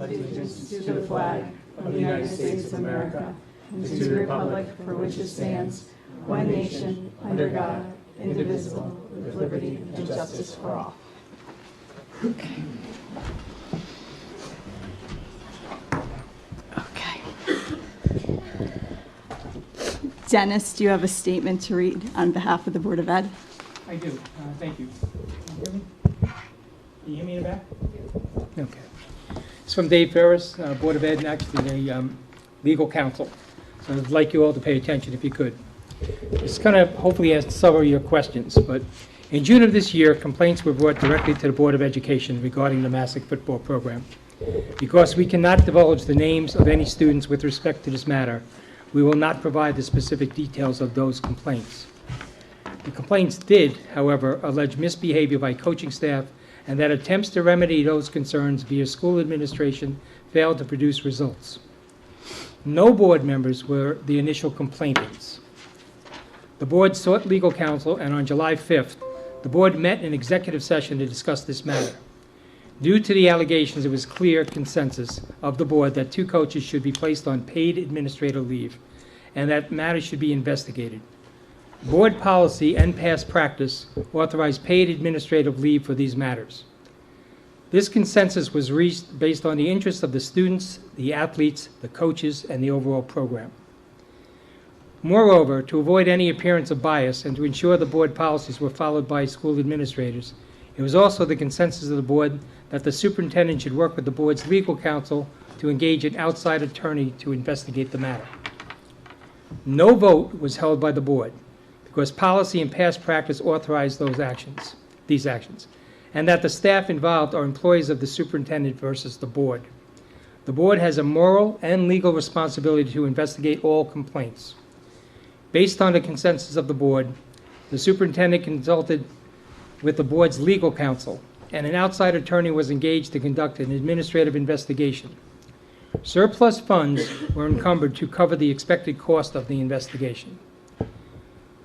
allegiance to the flag of the United States of America and to the republic for which it stands, one nation, under God, indivisible, with liberty and justice for all. Okay. Dennis, do you have a statement to read on behalf of the Board of Ed? I do. Thank you. Can you hear me? Can you hear me in the back? Okay. It's from Dave Ferris, Board of Ed, and actually the legal counsel. So I'd like you all to pay attention if you could. It's going to hopefully answer some of your questions, but in June of this year, complaints were brought directly to the Board of Education regarding the Massac football program. Because we cannot divulge the names of any students with respect to this matter, we will not provide the specific details of those complaints. The complaints did, however, allege misbehavior by coaching staff and that attempts to remedy those concerns via school administration failed to produce results. No board members were the initial complainants. The board sought legal counsel, and on July 5th, the board met in executive session to discuss this matter. Due to the allegations, it was clear consensus of the board that 2 coaches should be placed on paid administrative leave and that matters should be investigated. Board policy and past practice authorize paid administrative leave for these matters. This consensus was reached based on the interests of the students, the athletes, the coaches, and the overall program. Moreover, to avoid any appearance of bias and to ensure the board policies were followed by school administrators, it was also the consensus of the board that the superintendent should work with the board's legal counsel to engage an outside attorney to investigate the matter. No vote was held by the board because policy and past practice authorized these actions, and that the staff involved are employees of the superintendent versus the board. The board has a moral and legal responsibility to investigate all complaints. Based on the consensus of the board, the superintendent consulted with the board's legal counsel, and an outside attorney was engaged to conduct an administrative investigation. Surplus funds were encumbered to cover the expected cost of the investigation.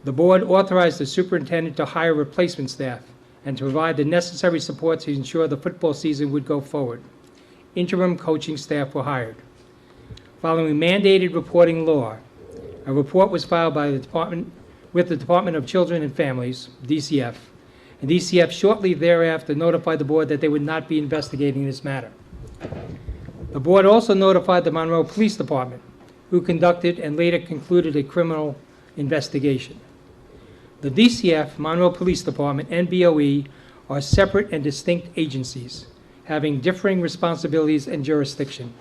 The board authorized the superintendent to hire replacement staff and to provide the necessary support to ensure the football season would go forward. Interim coaching staff were hired. Following mandated reporting law, a report was filed by the department with the Department of Children and Families, DCF, and DCF shortly thereafter notified the board that they would not be investigating this matter. The board also notified the Monroe Police Department, who conducted and later concluded a criminal investigation. The DCF, Monroe Police Department, and BOE are separate and distinct agencies, having differing responsibilities and jurisdiction.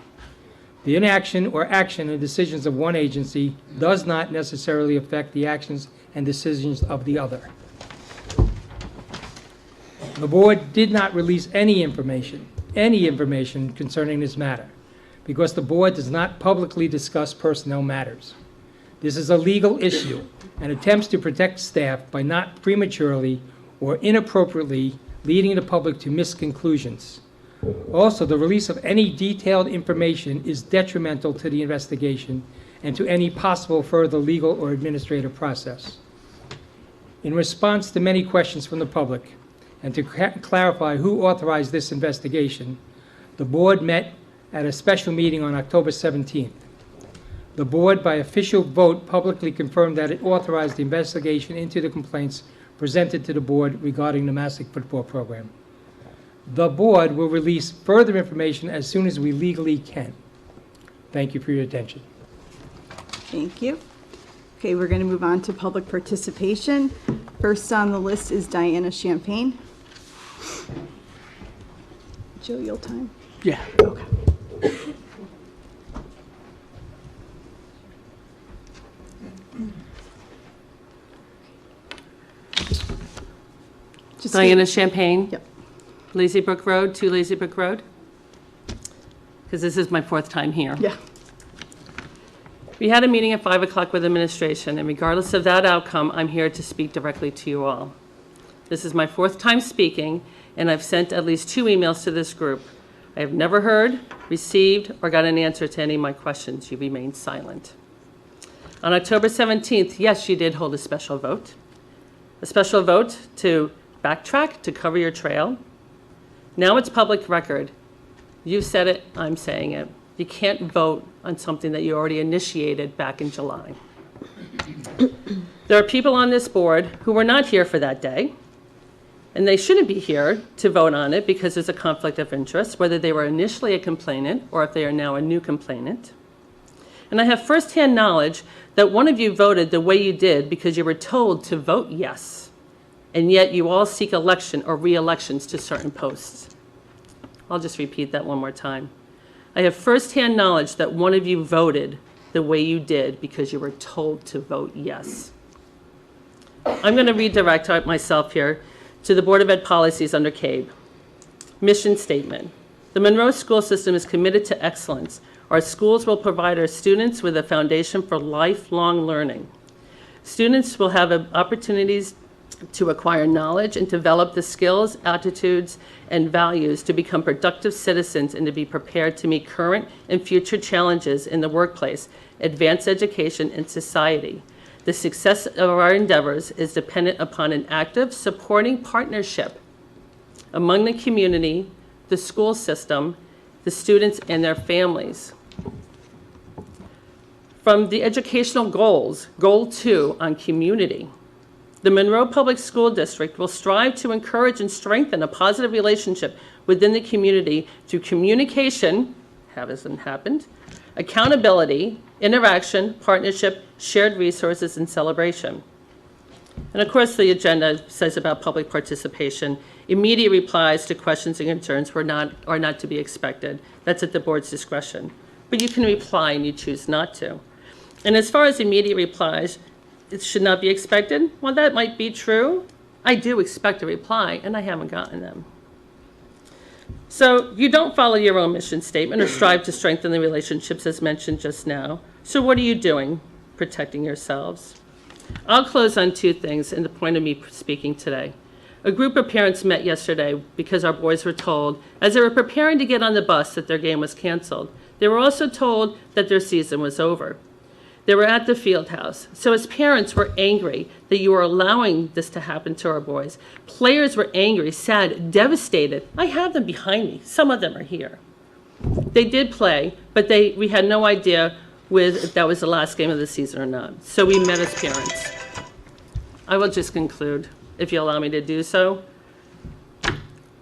The inaction or action and decisions of one agency does not necessarily affect the actions and decisions of the other. The board did not release any information concerning this matter, because the board does not publicly discuss personnel matters. This is a legal issue and attempts to protect staff by not prematurely or inappropriately leading the public to misconclusions. Also, the release of any detailed information is detrimental to the investigation and to any possible further legal or administrative process. In response to many questions from the public, and to clarify who authorized this investigation, the board met at a special meeting on October 17th. The board, by official vote, publicly confirmed that it authorized the investigation into the complaints presented to the board regarding the Massac football program. The board will release further information as soon as we legally can. Thank you for your attention. Thank you. Okay, we're going to move on to public participation. First on the list is Diana Champagne. Joe, you'll time? Yeah. Okay. Diana Champagne. Yep. Lazy Brook Road, 2 Lazy Brook Road. Because this is my 4th time here. Yeah. We had a meeting at 5 o'clock with administration, and regardless of that outcome, I'm here to speak directly to you all. This is my 4th time speaking, and I've sent at least 2 emails to this group. I have never heard, received, or got an answer to any of my questions. You remained silent. On October 17th, yes, you did hold a special vote. A special vote to backtrack, to cover your trail. Now it's public record You said it, I'm saying it. You can't vote on something that you already initiated back in July. There are people on this board who were not here for that day, and they shouldn't be here to vote on it because there's a conflict of interest, whether they were initially a complainant or if they are now a new complainant. And I have firsthand knowledge that one of you voted the way you did because you were told to vote yes, and yet you all seek election or re-elections to certain posts. I'll just repeat that one more time. I have firsthand knowledge that one of you voted the way you did because you were told to vote yes. I'm going to redirect myself here to the Board of Ed policies under CABE. Mission statement. The Monroe school system is committed to excellence. Our schools will provide our students with a foundation for lifelong learning. Students will have opportunities to acquire knowledge and develop the skills, attitudes, and values to become productive citizens and to be prepared to meet current and future challenges in the workplace, advanced education, and society. The success of our endeavors is dependent upon an active, supporting partnership among the community, the school system, the students, and their families. From the educational goals, Goal 2 on community. The Monroe Public School District will strive to encourage and strengthen a positive relationship within the community through communication, hasn't happened, accountability, interaction, partnership, shared resources, and celebration. And of course, the agenda says about public participation. Immediate replies to questions and concerns are not to be expected. That's at the board's discretion. But you can reply and you choose not to. And as far as immediate replies, it should not be expected. Well, that might be true. I do expect a reply, and I haven't gotten them. So you don't follow your own mission statement or strive to strengthen the relationships as mentioned just now. So what are you doing? Protecting yourselves. I'll close on two things in the point of me speaking today. A group of parents met yesterday because our boys were told, as they were preparing to get on the bus, that their game was canceled. They were also told that their season was over. They were at the field house. So as parents, we're angry that you are allowing this to happen to our boys. Players were angry, sad, devastated. I have them behind me. Some of them are here. They did play, but we had no idea if that was the last game of the season or not. So we met as parents. I will just conclude, if you allow me to do so.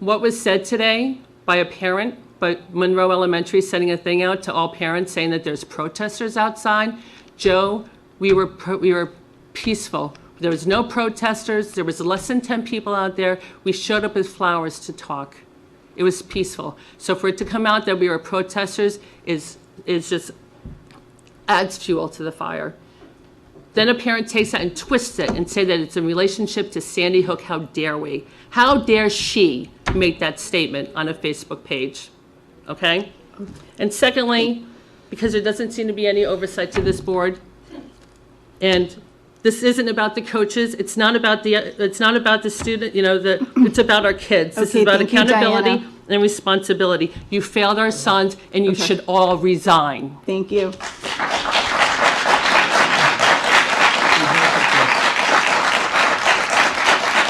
What was said today by a parent, but Monroe Elementary sending a thing out to all parents saying that there's protesters outside. Joe, we were peaceful. There was no protesters. There was less than 10 people out there. We showed up with flowers to talk. It was peaceful. So for it to come out that we were protesters is just adds fuel to the fire. Then a parent takes that and twists it and say that it's in relationship to Sandy Hook. How dare we? How dare she make that statement on a Facebook page? Okay? And secondly, because there doesn't seem to be any oversight to this board, and this isn't about the coaches, it's not about the student, it's about our kids. This is about accountability and responsibility. You failed our sons, and you should all resign. Thank you.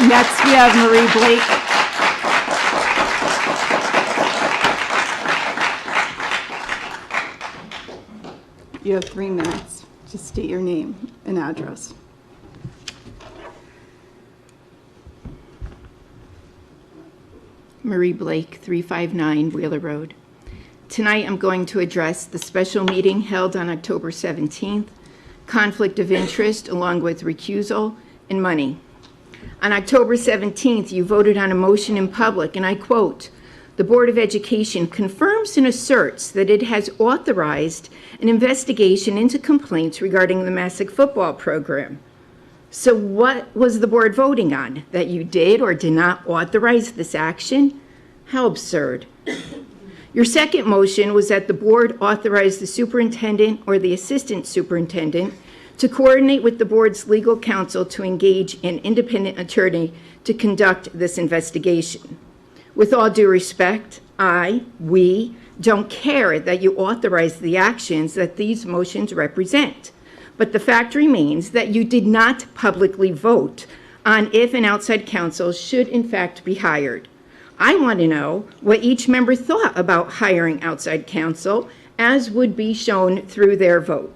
Next, we have Marie Blake. You have 3 minutes to state your name and address. Marie Blake, 359 Wheeler Road. Tonight I'm going to address the special meeting held on October 17th, conflict of interest along with recusal and money. On October 17th, you voted on a motion in public, and I quote, "The Board of Education confirms and asserts that it has authorized an investigation into complaints regarding the Massac football program." So what was the board voting on? That you did or did not authorize this action? How absurd. Your second motion was that the board authorized the superintendent or the assistant superintendent to coordinate with the board's legal counsel to engage an independent attorney to conduct this investigation. With all due respect, we don't care that you authorize the actions that these motions represent. But the fact remains that you did not publicly vote on if an outside counsel should in fact be hired. I want to know what each member thought about hiring outside counsel, as would be shown through their vote.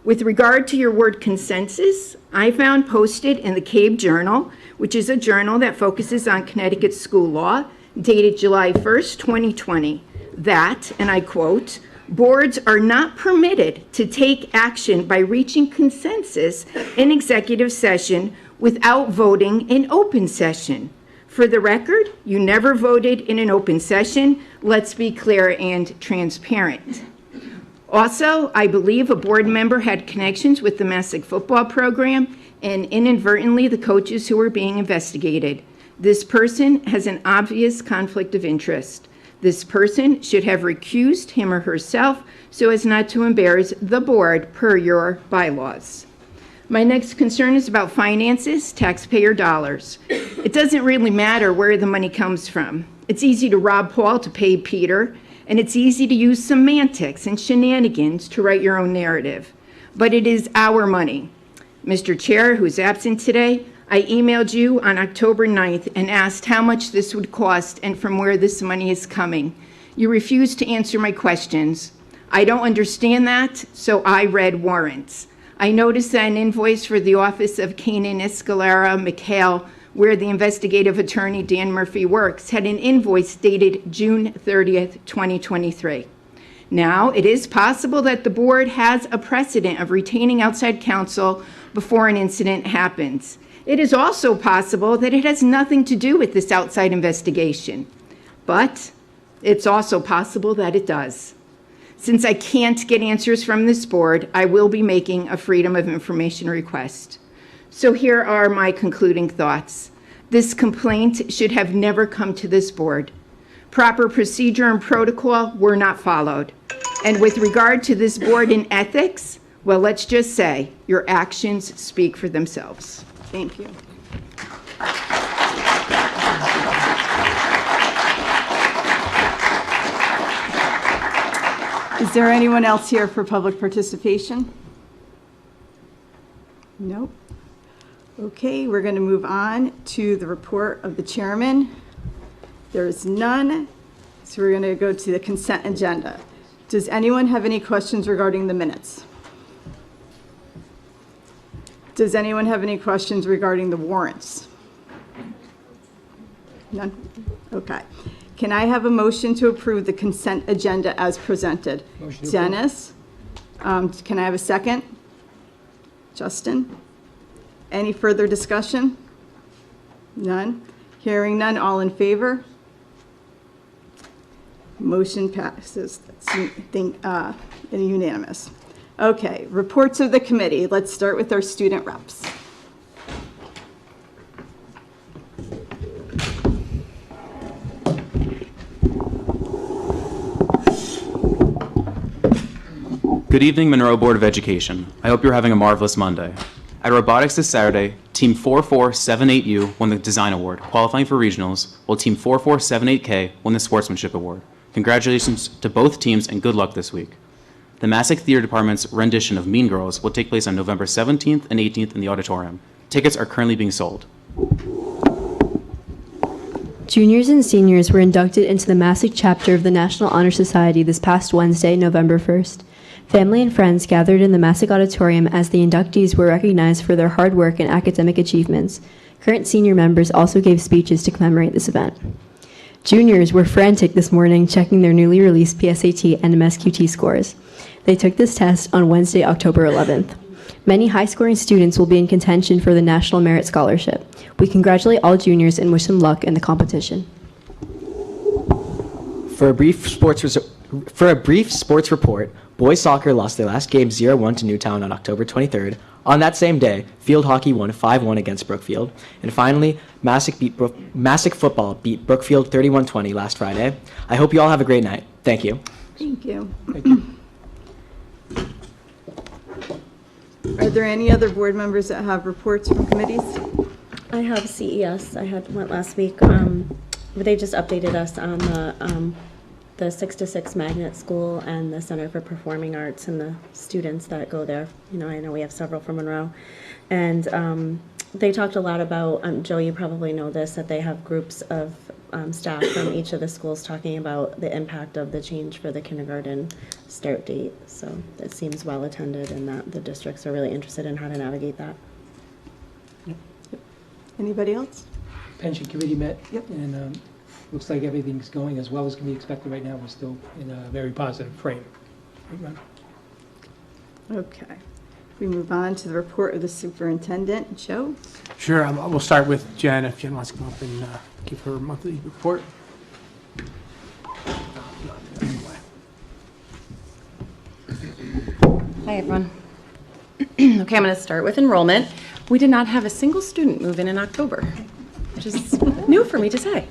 With regard to your word consensus, I found posted in the CABE Journal, which is a journal that focuses on Connecticut school law, dated July 1st, 2020, that, and I quote, boards are not permitted to take action by reaching consensus in executive session without voting in open session. For the record, you never voted in an open session. Let's be clear and transparent. Also, I believe a board member had connections with the Massac football program and inadvertently the coaches who were being investigated. This person has an obvious conflict of interest. This person should have recused him or herself so as not to embarrass the board per your bylaws. My next concern is about finances, taxpayer dollars. It doesn't really matter where the money comes from. It's easy to rob Paul to pay Peter, and it's easy to use semantics and shenanigans to write your own narrative. But it is our money. Mr. Chair, who's absent today, I emailed you on October 9th and asked how much this would cost and from where this money is coming. You refused to answer my questions. I don't understand that, so I read warrants. I noticed that an invoice for the office of Kanan Escalera McHale, where the investigative attorney Dan Murphy works, had an invoice dated June 30th, 2023. Now, it is possible that the board has a precedent of retaining outside counsel before an incident happens. It is also possible that it has nothing to do with this outside investigation, but it's also possible that it does. Since I can't get answers from this board, I will be making a Freedom of Information request. So here are my concluding thoughts. This complaint should have never come to this board. Proper procedure and protocol were not followed. And with regard to this board and ethics, well, let's just say your actions speak for themselves. Thank you. Is there anyone else here for public participation? Nope. Okay, we're going to move on to the report of the chairman. There is none, so we're going to go to the consent agenda. Does anyone have any questions regarding the minutes? Does anyone have any questions regarding the warrants? None? Okay. Can I have a motion to approve the consent agenda as presented? Dennis? Can I have a second? Justin? Any further discussion? None? Hearing none, all in favor? Motion passes. That's unanimous. Okay, reports of the committee. Let's start with our student reps. Good evening, Monroe Board of Education. I hope you're having a marvelous Monday. At robotics this Saturday, Team 4478U won the Design Award, qualifying for regionals, while Team 4478K won the Sportsmanship Award. Congratulations to both teams and good luck this week. The Massac Theater Department's rendition of Mean Girls will take place on November 17th and 18th in the auditorium. Tickets are currently being sold. Juniors and seniors were inducted into the Massac chapter of the National Honor Society this past Wednesday, November 1st. Family and friends gathered in the Massac Auditorium as the inductees were recognized for their hard work and academic achievements. Current senior members also gave speeches to commemorate this event. Juniors were frantic this morning checking their newly released PSAT and MSQT scores. They took this test on Wednesday, October 11th. Many high-scoring students will be in contention for the National Merit Scholarship. We congratulate all juniors and wish them luck in the competition. For a brief sports report, boys soccer lost their last game 0-1 to Newtown on October 23rd. On that same day, field hockey won 5-1 against Brookfield. And finally, Massac football beat Brookfield 31-20 last Friday. I hope you all have a great night. Thank you. Thank you. Thank you. Are there any other board members that have reports from committees? I have CES. Went last week. But they just updated us on the 6 to 6 magnet school and the Center for Performing Arts and the students that go there. You know, I know we have several from Monroe. And they talked a lot about, Joe, you probably know this, that they have groups of staff from each of the schools talking about the impact of the change for the kindergarten start date. So it seems well attended and that the districts are really interested in how to navigate that. Anybody else? Pension committee met. Yep. And looks like everything's going as well as can be expected right now. We're still in a very positive frame. Okay. We move on to the report of the superintendent. Joe? Sure, we'll start with Jen, if Jen wants to come up and give her monthly report. Hi, everyone. Okay, I'm going to start with enrollment. We did not have a single student move in October, which is new for me to say.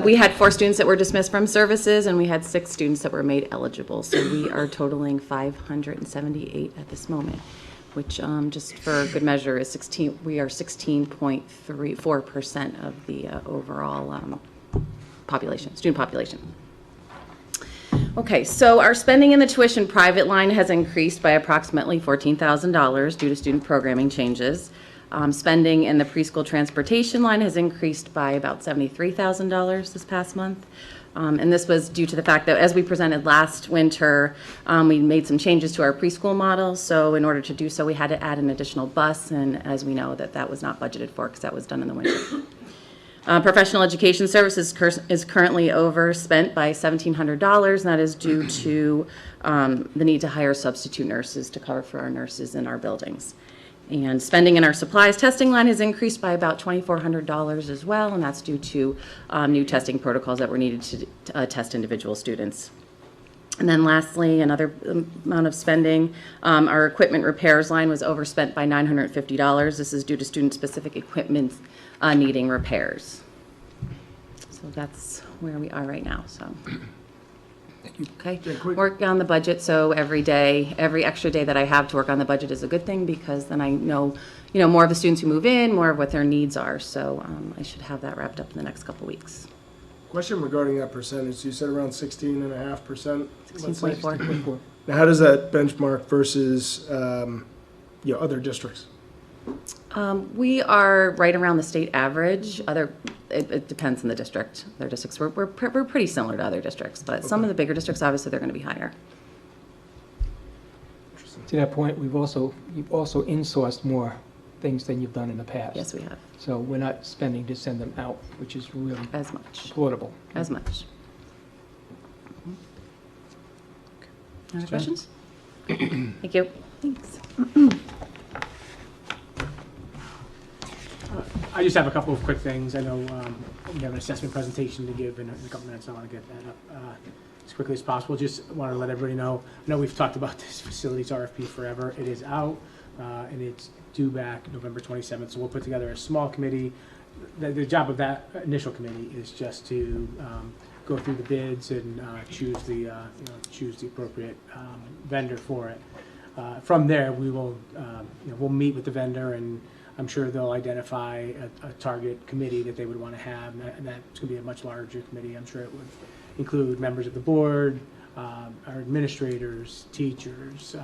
We had 4 students that were dismissed from services, and we had 6 students that were made eligible. So we are totaling 578 at this moment, which, just for good measure, is 16. We are 16.34% of the overall population, student population. Okay, so our spending in the tuition private line has increased by approximately $14,000 due to student programming changes. Spending in the preschool transportation line has increased by about $73,000 this past month. And this was due to the fact that as we presented last winter, we made some changes to our preschool model. So in order to do so, we had to add an additional bus. And as we know, that was not budgeted for because that was done in the winter. Professional education services is currently overspent by $1,700, and that is due to the need to hire substitute nurses to cover for our nurses in our buildings. And spending in our supplies testing line has increased by about $2,400 as well, and that's due to new testing protocols that were needed to test individual students. And then lastly, another amount of spending, our equipment repairs line was overspent by $950. This is due to student-specific equipment needing repairs. So that's where we are right now, so. Okay, work on the budget, so every day, every extra day that I have to work on the budget is a good thing because then I know, more of the students who move in, more of what their needs are. So I should have that wrapped up in the next couple weeks. Question regarding that percentage. You said around 16.5%. 16.4. Now, how does that benchmark versus other districts? We are right around the state average. It depends on the district. Other districts, we're pretty similar to other districts, but some of the bigger districts, obviously, they're going to be higher. To that point, you've also insourced more things than you've done in the past. Yes, we have. So we're not spending to send them out, which is really As much. portable. As much. Other questions? Thank you. Thanks. I just have a couple of quick things. I know we have an assessment presentation to give in a couple minutes. I want to get that up as quickly as possible. Just want to let everybody know. I know we've talked about this facilities RFP forever. It is out, and it's due back November 27th. So we'll put together a small committee. The job of that initial committee is just to go through the bids and choose the appropriate vendor for it. From there, we will we'll meet with the vendor, and I'm sure they'll identify a target committee that they would want to have, and that's going to be a much larger committee. I'm sure it would include members of the board, our administrators, teachers,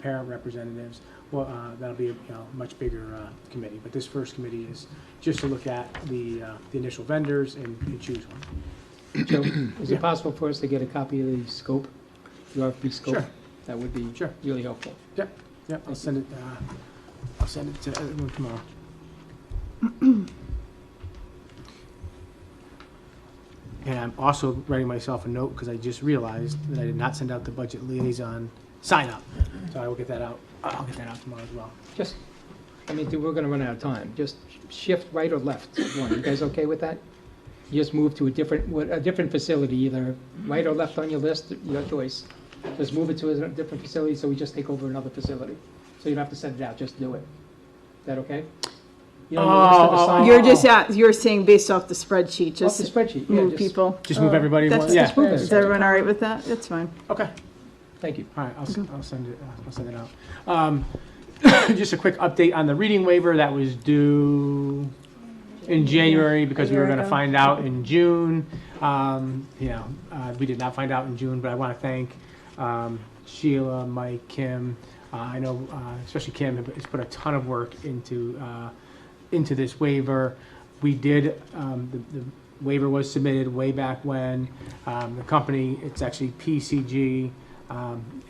parent representatives. Well, that'll be a much bigger committee. But this first committee is just to look at the initial vendors and choose one. Joe, is it possible for us to get a copy of the scope, the RFP scope? Sure. That would be really helpful. Yep. I'll send it to everyone tomorrow. And I'm also writing myself a note because I just realized that I did not send out the budget liaison sign up. So I will get that out. I'll get that out tomorrow as well. We're going to run out of time. Just shift right or left. One. You guys okay with that? You just move to a different facility, either right or left on your list, your choice. Just move it to a different facility, so we just take over another facility. So you don't have to send it out, just do it. Is that okay? You know, You're saying based off the spreadsheet, just off the spreadsheet. move people. Just move everybody. Is everyone all right with that? That's fine. Okay. Thank you. All right, I'll send it out. Just a quick update on the reading waiver that was due in January because we were going to find out in June. We did not find out in June, but I want to thank Sheila, Mike, Kim. I know, especially Kim, has put a ton of work into this waiver. We did waiver was submitted way back when. The company, it's actually PCG,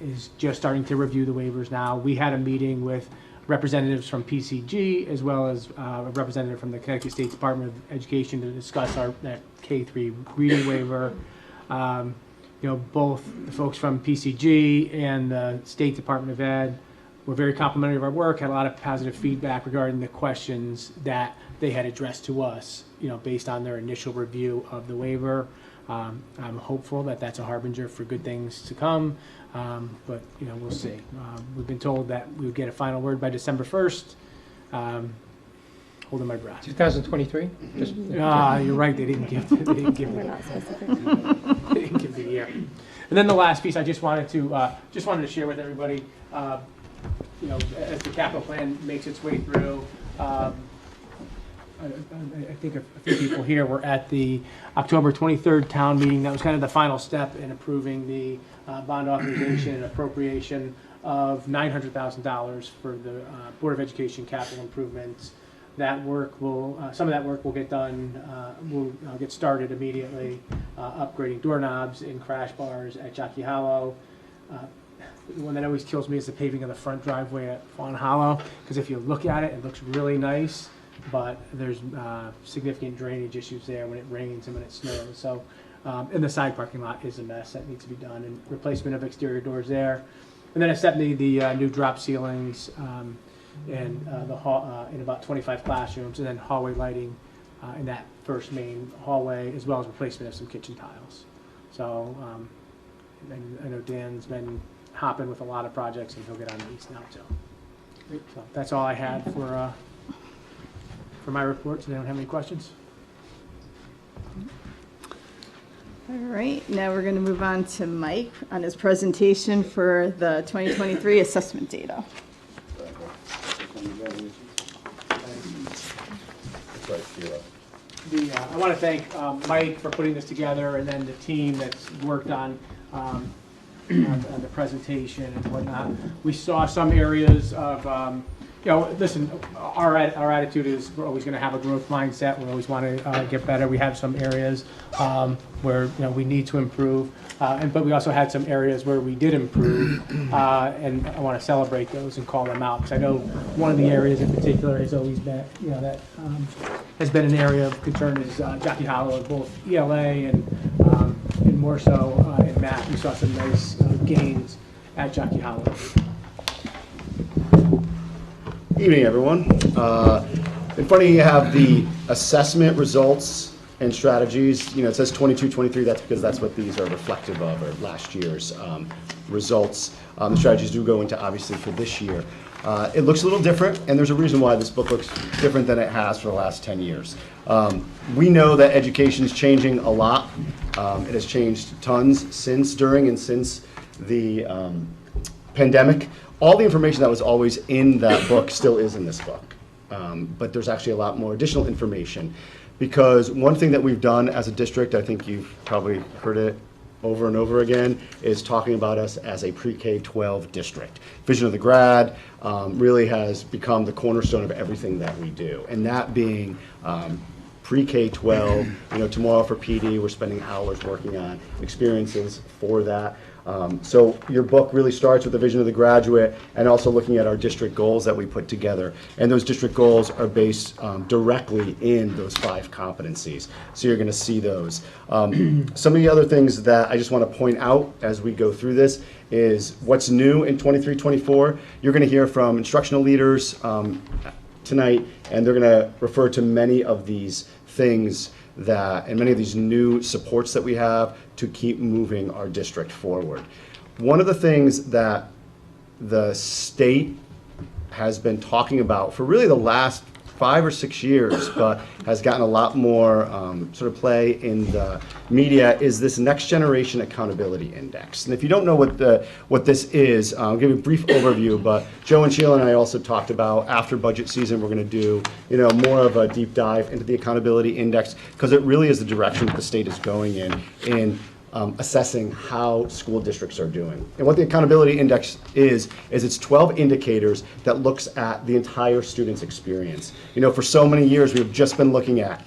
is just starting to review the waivers now. We had a meeting with representatives from PCG as well as a representative from the Connecticut State Department of Education to discuss that K-3 reading waiver. Both the folks from PCG and the State Department of Ed were very complimentary of our work, had a lot of positive feedback regarding the questions that they had addressed to us, based on their initial review of the waiver. I'm hopeful that that's a harbinger for good things to come, but we'll see. We've been told that we would get a final word by December 1st. Holding my breath. 2023? You're right. They didn't give. They didn't give. We're not specific. They didn't give the year. And then the last piece I just wanted to share with everybody. As the capital plan makes its way through. I think a few people here were at the October 23rd town meeting. That was kind of the final step in approving the bond authorization and appropriation of $900,000 for the Board of Education capital improvements. That work some of that work will get done, will get started immediately, upgrading doorknobs and crash bars at Jockey Hollow. The one that always kills me is the paving of the front driveway at Fawn Hollow, because if you look at it, it looks really nice, but there's significant drainage issues there when it rains and when it snows. So, and the side parking lot is a mess that needs to be done, and replacement of exterior doors there. And then at Stepney, the new drop ceilings and the hall in about 25 classrooms, and then hallway lighting in that first main hallway, as well as replacement of some kitchen tiles. So, and I know Dan's been hopping with a lot of projects, and he'll get on these now too. So that's all I had for my report. Does anyone have any questions? All right, now we're going to move on to Mike on his presentation for the 2023 assessment data. I want to thank Mike for putting this together, and then the team that's worked on the presentation and whatnot. We saw some areas of, listen, our attitude is we're always going to have a growth mindset. We always want to get better. We have some areas where we need to improve, but we also had some areas where we did improve, and I want to celebrate those and call them out, because I know one of the areas in particular has always been, that has been an area of concern is Jockey Hollow, both ELA and more so in math. We saw some nice gains at Jockey Hollow. Evening, everyone. In front of you have the assessment results and strategies. It says 22-23. That's because that's what these are reflective of, or last year's results. The strategies do go into, obviously, for this year. It looks a little different, and there's a reason why this book looks different than it has for the last 10 years. We know that education is changing a lot. It has changed tons since, during, and since the pandemic. All the information that was always in that book still is in this book, but there's actually a lot more additional information, because one thing that we've done as a district, I think you've probably heard it over and over again, is talking about us as a pre-K-12 district. Vision of the grad really has become the cornerstone of everything that we do, and that being pre-K-12. Tomorrow for PD, we're spending hours working on experiences for that. So your book really starts with the vision of the graduate, and also looking at our district goals that we put together. And those district goals are based directly in those 5 competencies. So you're going to see those. Some of the other things that I just want to point out as we go through this is what's new in 23-24. You're going to hear from instructional leaders tonight, and they're going to refer to many of these things and many of these new supports that we have to keep moving our district forward. One of the things that the state has been talking about for really the last 5 or 6 years, but has gotten a lot more sort of play in the media, is this Next Generation Accountability Index. And if you don't know what this is, I'll give you a brief overview, but Joe and Sheila and I also talked about after budget season, we're going to do more of a deep dive into the Accountability Index, because it really is the direction that the state is going in assessing how school districts are doing. And what the Accountability Index is it's 12 indicators that looks at the entire student's experience. For so many years, we've just been looking at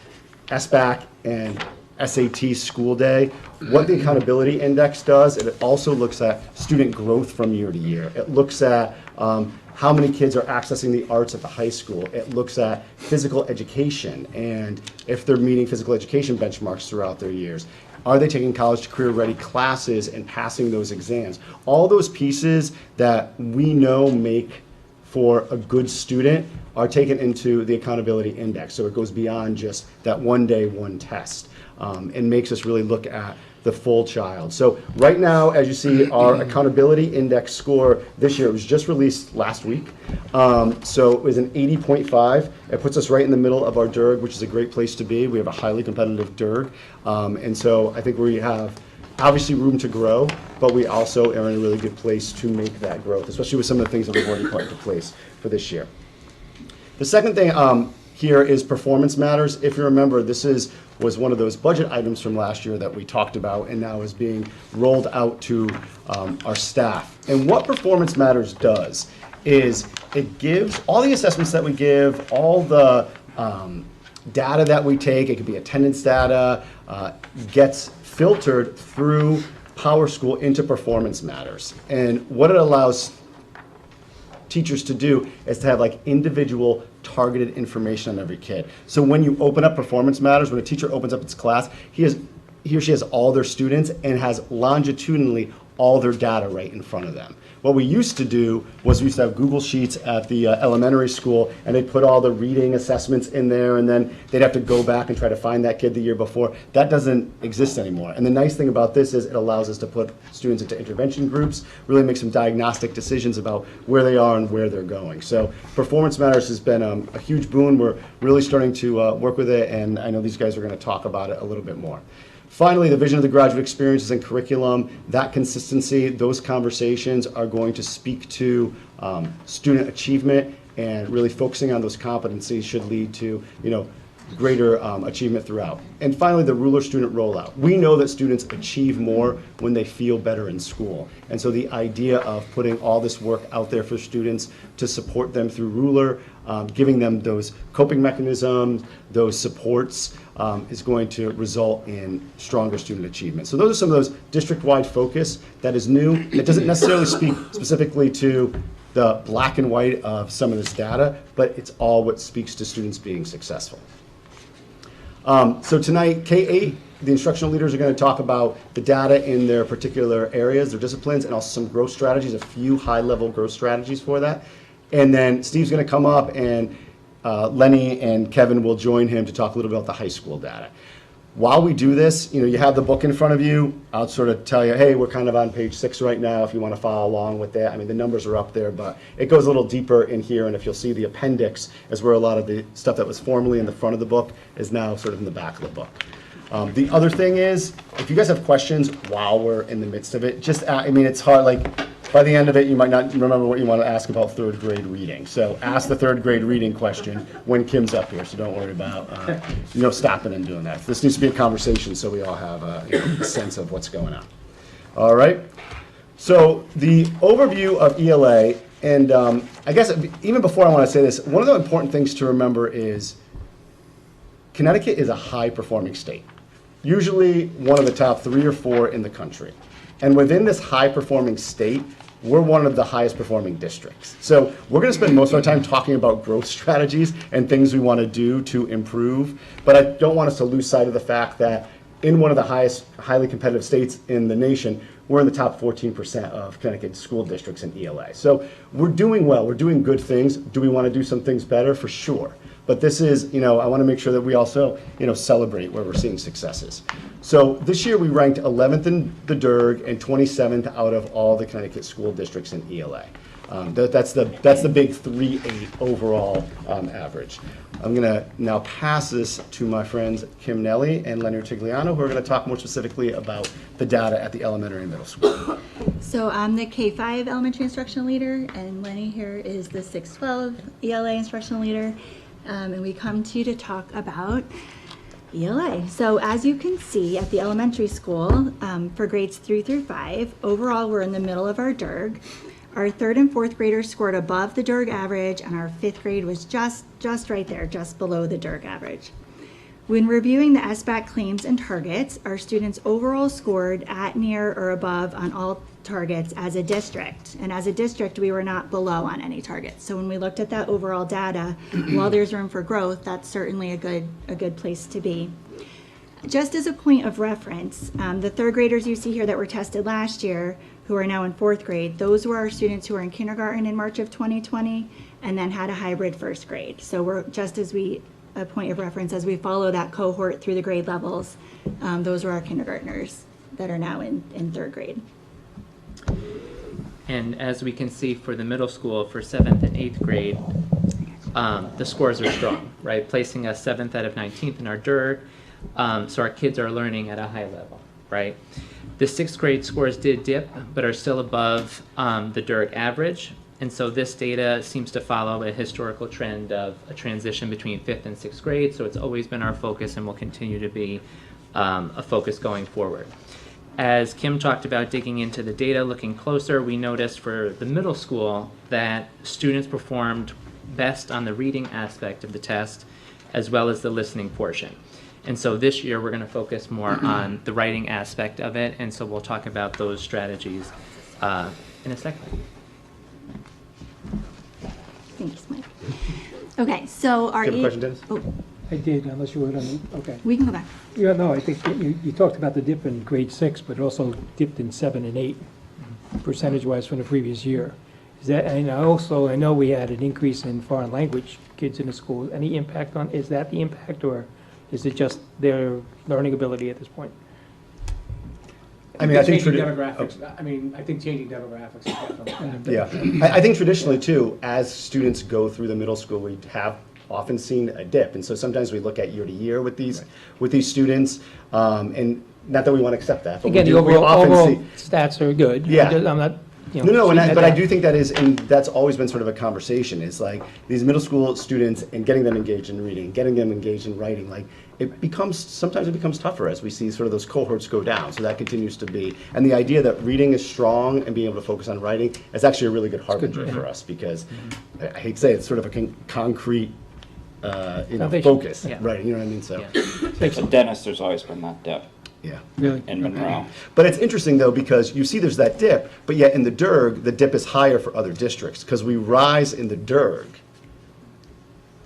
SBAC and SAT school day. What the accountability index does, it also looks at student growth from year to year. It looks at how many kids are accessing the arts at the high school. It looks at physical education and if they're meeting physical education benchmarks throughout their years. Are they taking college to career ready classes and passing those exams? All those pieces that we know make for a good student are taken into the accountability index. So it goes beyond just that one day, one test, and makes us really look at the full child. So right now, as you see, our accountability index score this year, it was just released last week. So it was an 80.5. It puts us right in the middle of our DIRG, which is a great place to be. We have a highly competitive DIRG. And so I think we have obviously room to grow, but we also are in a really good place to make that growth, especially with some of the things that we've already put into place for this year. The second thing here is performance matters. If you remember, this was one of those budget items from last year that we talked about and now is being rolled out to our staff. And what performance matters does is it gives all the assessments that we give, all the data that we take, it could be attendance data, gets filtered through PowerSchool into performance matters. And what it allows teachers to do is to have like individual targeted information on every kid. So when you open up performance matters, when a teacher opens up its class, he or she has all their students and has longitudinally all their data right in front of them. What we used to do was we used to have Google Sheets at the elementary school, and they'd put all the reading assessments in there, and then they'd have to go back and try to find that kid the year before. That doesn't exist anymore. And the nice thing about this is it allows us to put students into intervention groups, really make some diagnostic decisions about where they are and where they're going. So Performance Matters has been a huge boon. We're really starting to work with it, and I know these guys are going to talk about it a little bit more. Finally, the vision of the graduate experiences and curriculum, that consistency, those conversations are going to speak to student achievement, and really focusing on those competencies should lead to, greater achievement throughout. And finally, the ruler student rollout. We know that students achieve more when they feel better in school. And so the idea of putting all this work out there for students to support them through ruler, giving them those coping mechanisms, those supports, is going to result in stronger student achievement. So those are some of those district-wide focus that is new. It doesn't necessarily speak specifically to the black and white of some of this data, but it's all what speaks to students being successful. So tonight, K-8, the instructional leaders are going to talk about the data in their particular areas, their disciplines, and also some growth strategies, a few high-level growth strategies for that. And then Steve's going to come up, and Lenny and Kevin will join him to talk a little bit about the high school data. While we do this, you have the book in front of you. I'll sort of tell you, hey, we're kind of on page 6 right now if you want to follow along with that. I mean, the numbers are up there, but it goes a little deeper in here, and if you'll see the appendix is where a lot of the stuff that was formerly in the front of the book is now sort of in the back of the book. The other thing is, if you guys have questions while we're in the midst of it, just, it's hard, like, by the end of it, you might not remember what you want to ask about third grade reading. So ask the third grade reading question when Kim's up here, so don't worry about, stopping and doing that. This needs to be a conversation so we all have a sense of what's going on. All right? So the overview of ELA, and I guess even before I want to say this, one of the important things to remember is Connecticut is a high-performing state, usually one of the top 3 or 4 in the country. And within this high-performing state, we're one of the highest performing districts. So we're going to spend most of our time talking about growth strategies and things we want to do to improve. But I don't want us to lose sight of the fact that in one of the highly competitive states in the nation, we're in the top 14% of Connecticut school districts in ELA. So we're doing well. We're doing good things. Do we want to do some things better? For sure. But this is, I want to make sure that we also, celebrate where we're seeing successes. So this year we ranked 11th in the DIRG and 27th out of all the Connecticut school districts in ELA. That's the big 3.8 overall average. I'm going to now pass this to my friends Kim Nelly and Leonard Tigliano, who are going to talk more specifically about the data at the elementary and middle school. So I'm the K-5 elementary instructional leader, and Lenny here is the 6-12 ELA instructional leader. And we come to you to talk about ELA. So as you can see at the elementary school, for grades 3 through 5, overall we're in the middle of our DIRG. Our 3rd and 4th graders scored above the DIRG average, and our 5th grade was just right there, just below the DIRG average. When reviewing the SBAC claims and targets, our students overall scored at, near, or above on all targets as a district. And as a district, we were not below on any targets. So when we looked at that overall data, while there's room for growth, that's certainly a good place to be. Just as a point of reference, the third graders you see here that were tested last year, who are now in fourth grade, those were our students who were in kindergarten in March of 2020 and then had a hybrid first grade. So we're just as a point of reference, as we follow that cohort through the grade levels, those were our kindergartners that are now in third grade. And as we can see for the middle school, for 7th and 8th grade, the scores are strong, right? Placing us 7th out of 19th in our DIRG, so our kids are learning at a high level, right? The 6th grade scores did dip, but are still above the DIRG average. And so this data seems to follow a historical trend of a transition between 5th and 6th grade. So it's always been our focus and will continue to be a focus going forward. As Kim talked about digging into the data, looking closer, we noticed for the middle school that students performed best on the reading aspect of the test as well as the listening portion. And so this year we're going to focus more on the writing aspect of it. And so we'll talk about those strategies in a second. Thanks, Mike. Okay, so our Do you have a question, Dennis? Oh, I did, unless you were on, okay. we can go back. Yeah, no, I think that you talked about the dip in grade 6, but also dipped in 7 and 8, percentage-wise from the previous year. Is that, and I know we had an increase in foreign language kids in the school. Any impact on, is that the impact, or is it just their learning ability at this point? I mean, I think changing demographics. I think changing demographics is definitely. Yeah, I think traditionally too, as students go through the middle school, we have often seen a dip, and so sometimes we look at year to year with these students, and not that we want to accept that, but Again, the overall stats are good. Yeah. I'm not, but I do think that is, and that's always been sort of a conversation, is like these middle school students and getting them engaged in reading, getting them engaged in writing, like sometimes it becomes tougher as we see sort of those cohorts go down. So that continues to be, and the idea that reading is strong and being able to focus on writing is actually a really good harbinger for us, because I hate to say it, it's sort of a concrete focus, right? You know what I mean? So, So Dennis, there's always been that dip. Yeah. Really? In Monroe. But it's interesting though, because you see there's that dip, but yet in the DIRG, the dip is higher for other districts because we rise in the DIRG.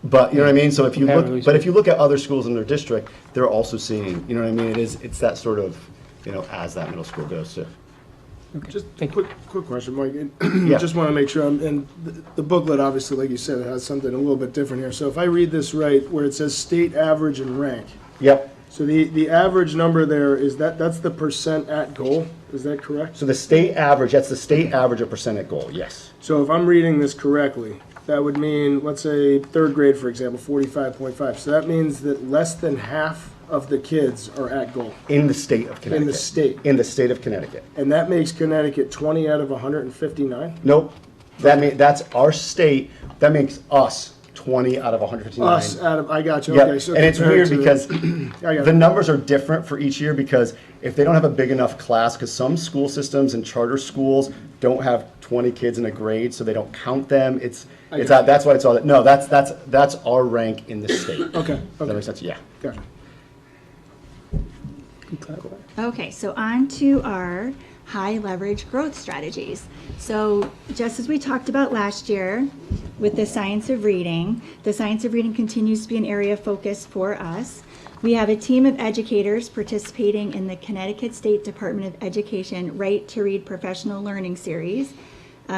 But you know what I mean? So if you look, but if you look at other schools in their district, they're also seeing, you know what I mean? It's that sort of, as that middle school goes too. Okay. Just a quick question, Mike. Yeah. Just want to make sure, and the booklet, obviously, like you said, it has something a little bit different here. So if I read this right, where it says state average and rank. Yep. So the average number there, that's the percent at goal, is that correct? So the state average, that's the state average of percent at goal, yes. So if I'm reading this correctly, that would mean, let's say, third grade, for example, 45.5. So that means that less than half of the kids are at goal. In the state of Connecticut. In the state. In the state of Connecticut. And that makes Connecticut 20 out of 159? Nope. That's our state. That makes us 20 out of 159. Us out of, I got you, Yep. okay. So and it's weird because I got the it. numbers are different for each year, because if they don't have a big enough class, because some school systems and charter schools don't have 20 kids in a grade, so they don't count them. That's why it's all that. No, that's our rank in the state. Okay. Does that make sense? Yeah. Gotcha. Okay, so on to our high leverage growth strategies. So just as we talked about last year with the science of reading continues to be an area of focus for us. We have a team of educators participating in the Connecticut State Department of Education Right to Read Professional Learning Series,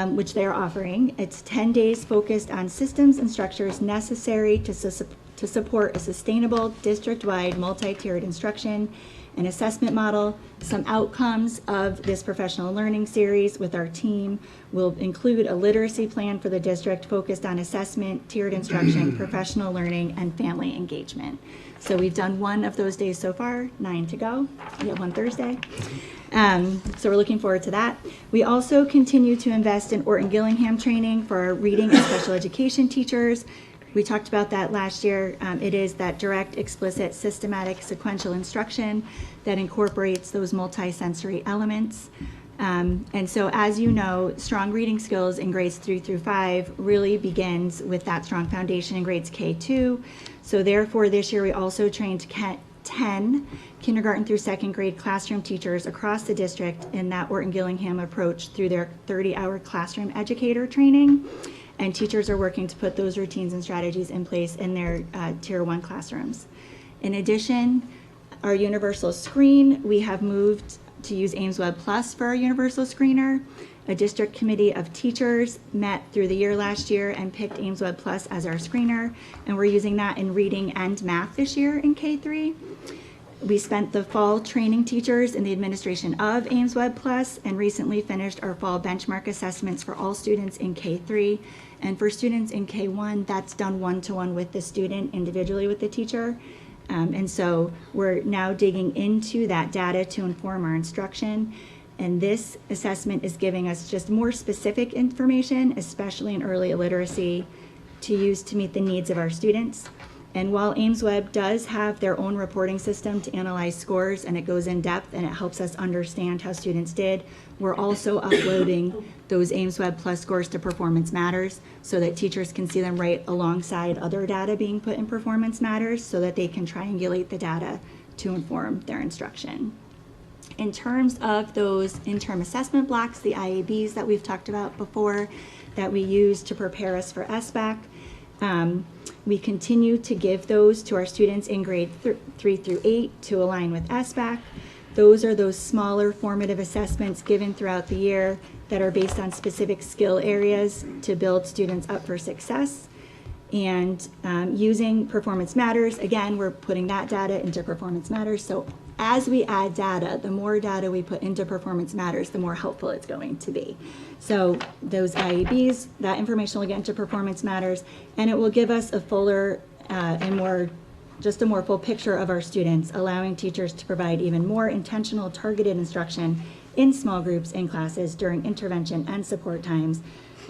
which they are offering. It's 10 days focused on systems and structures necessary to support a sustainable district-wide multi-tiered instruction and assessment model. Some outcomes of this professional learning series with our team will include a literacy plan for the district focused on assessment, tiered instruction, professional learning, and family engagement. So we've done one of those days so far, 9 to go. We have one Thursday. So we're looking forward to that. We also continue to invest in Orton Gillingham training for our reading and special education teachers. We talked about that last year. It is that direct, explicit, systematic, sequential instruction that incorporates those multi-sensory elements. And so, as you know, strong reading skills in grades 3 through 5 really begins with that strong foundation in grades K2. So therefore, this year we also trained 10 kindergarten through second grade classroom teachers across the district in that Orton-Gillingham approach through their 30-hour classroom educator training. And teachers are working to put those routines and strategies in place in their Tier 1 classrooms. In addition, our universal screen, we have moved to use AimsWeb Plus for our universal screener. A district committee of teachers met through the year last year and picked AimsWeb Plus as our screener, and we're using that in reading and math this year in K3. We spent the fall training teachers in the administration of AimsWeb Plus and recently finished our fall benchmark assessments for all students in K3. And for students in K1, that's done one-to-one with the student, individually with the teacher. And so we're now digging into that data to inform our instruction. And this assessment is giving us just more specific information, especially in early illiteracy, to use to meet the needs of our students. And while AimsWeb does have their own reporting system to analyze scores, and it goes in depth and it helps us understand how students did, we're also uploading those AimsWeb Plus scores to Performance Matters so that teachers can see them right alongside other data being put in Performance Matters so that they can triangulate the data to inform their instruction. In terms of those interim assessment blocks, the IABs that we've talked about before that we use to prepare us for SBAC, we continue to give those to our students in grade 3 through 8 to align with SBAC. Those are those smaller formative assessments given throughout the year that are based on specific skill areas to build students up for success. And using Performance Matters, again, we're putting that data into Performance Matters. So as we add data, the more data we put into Performance Matters, the more helpful it's going to be. So those IABs, that information will get into Performance Matters, and it will give us a fuller and more full picture of our students, allowing teachers to provide even more intentional, targeted instruction in small groups in classes during intervention and support times,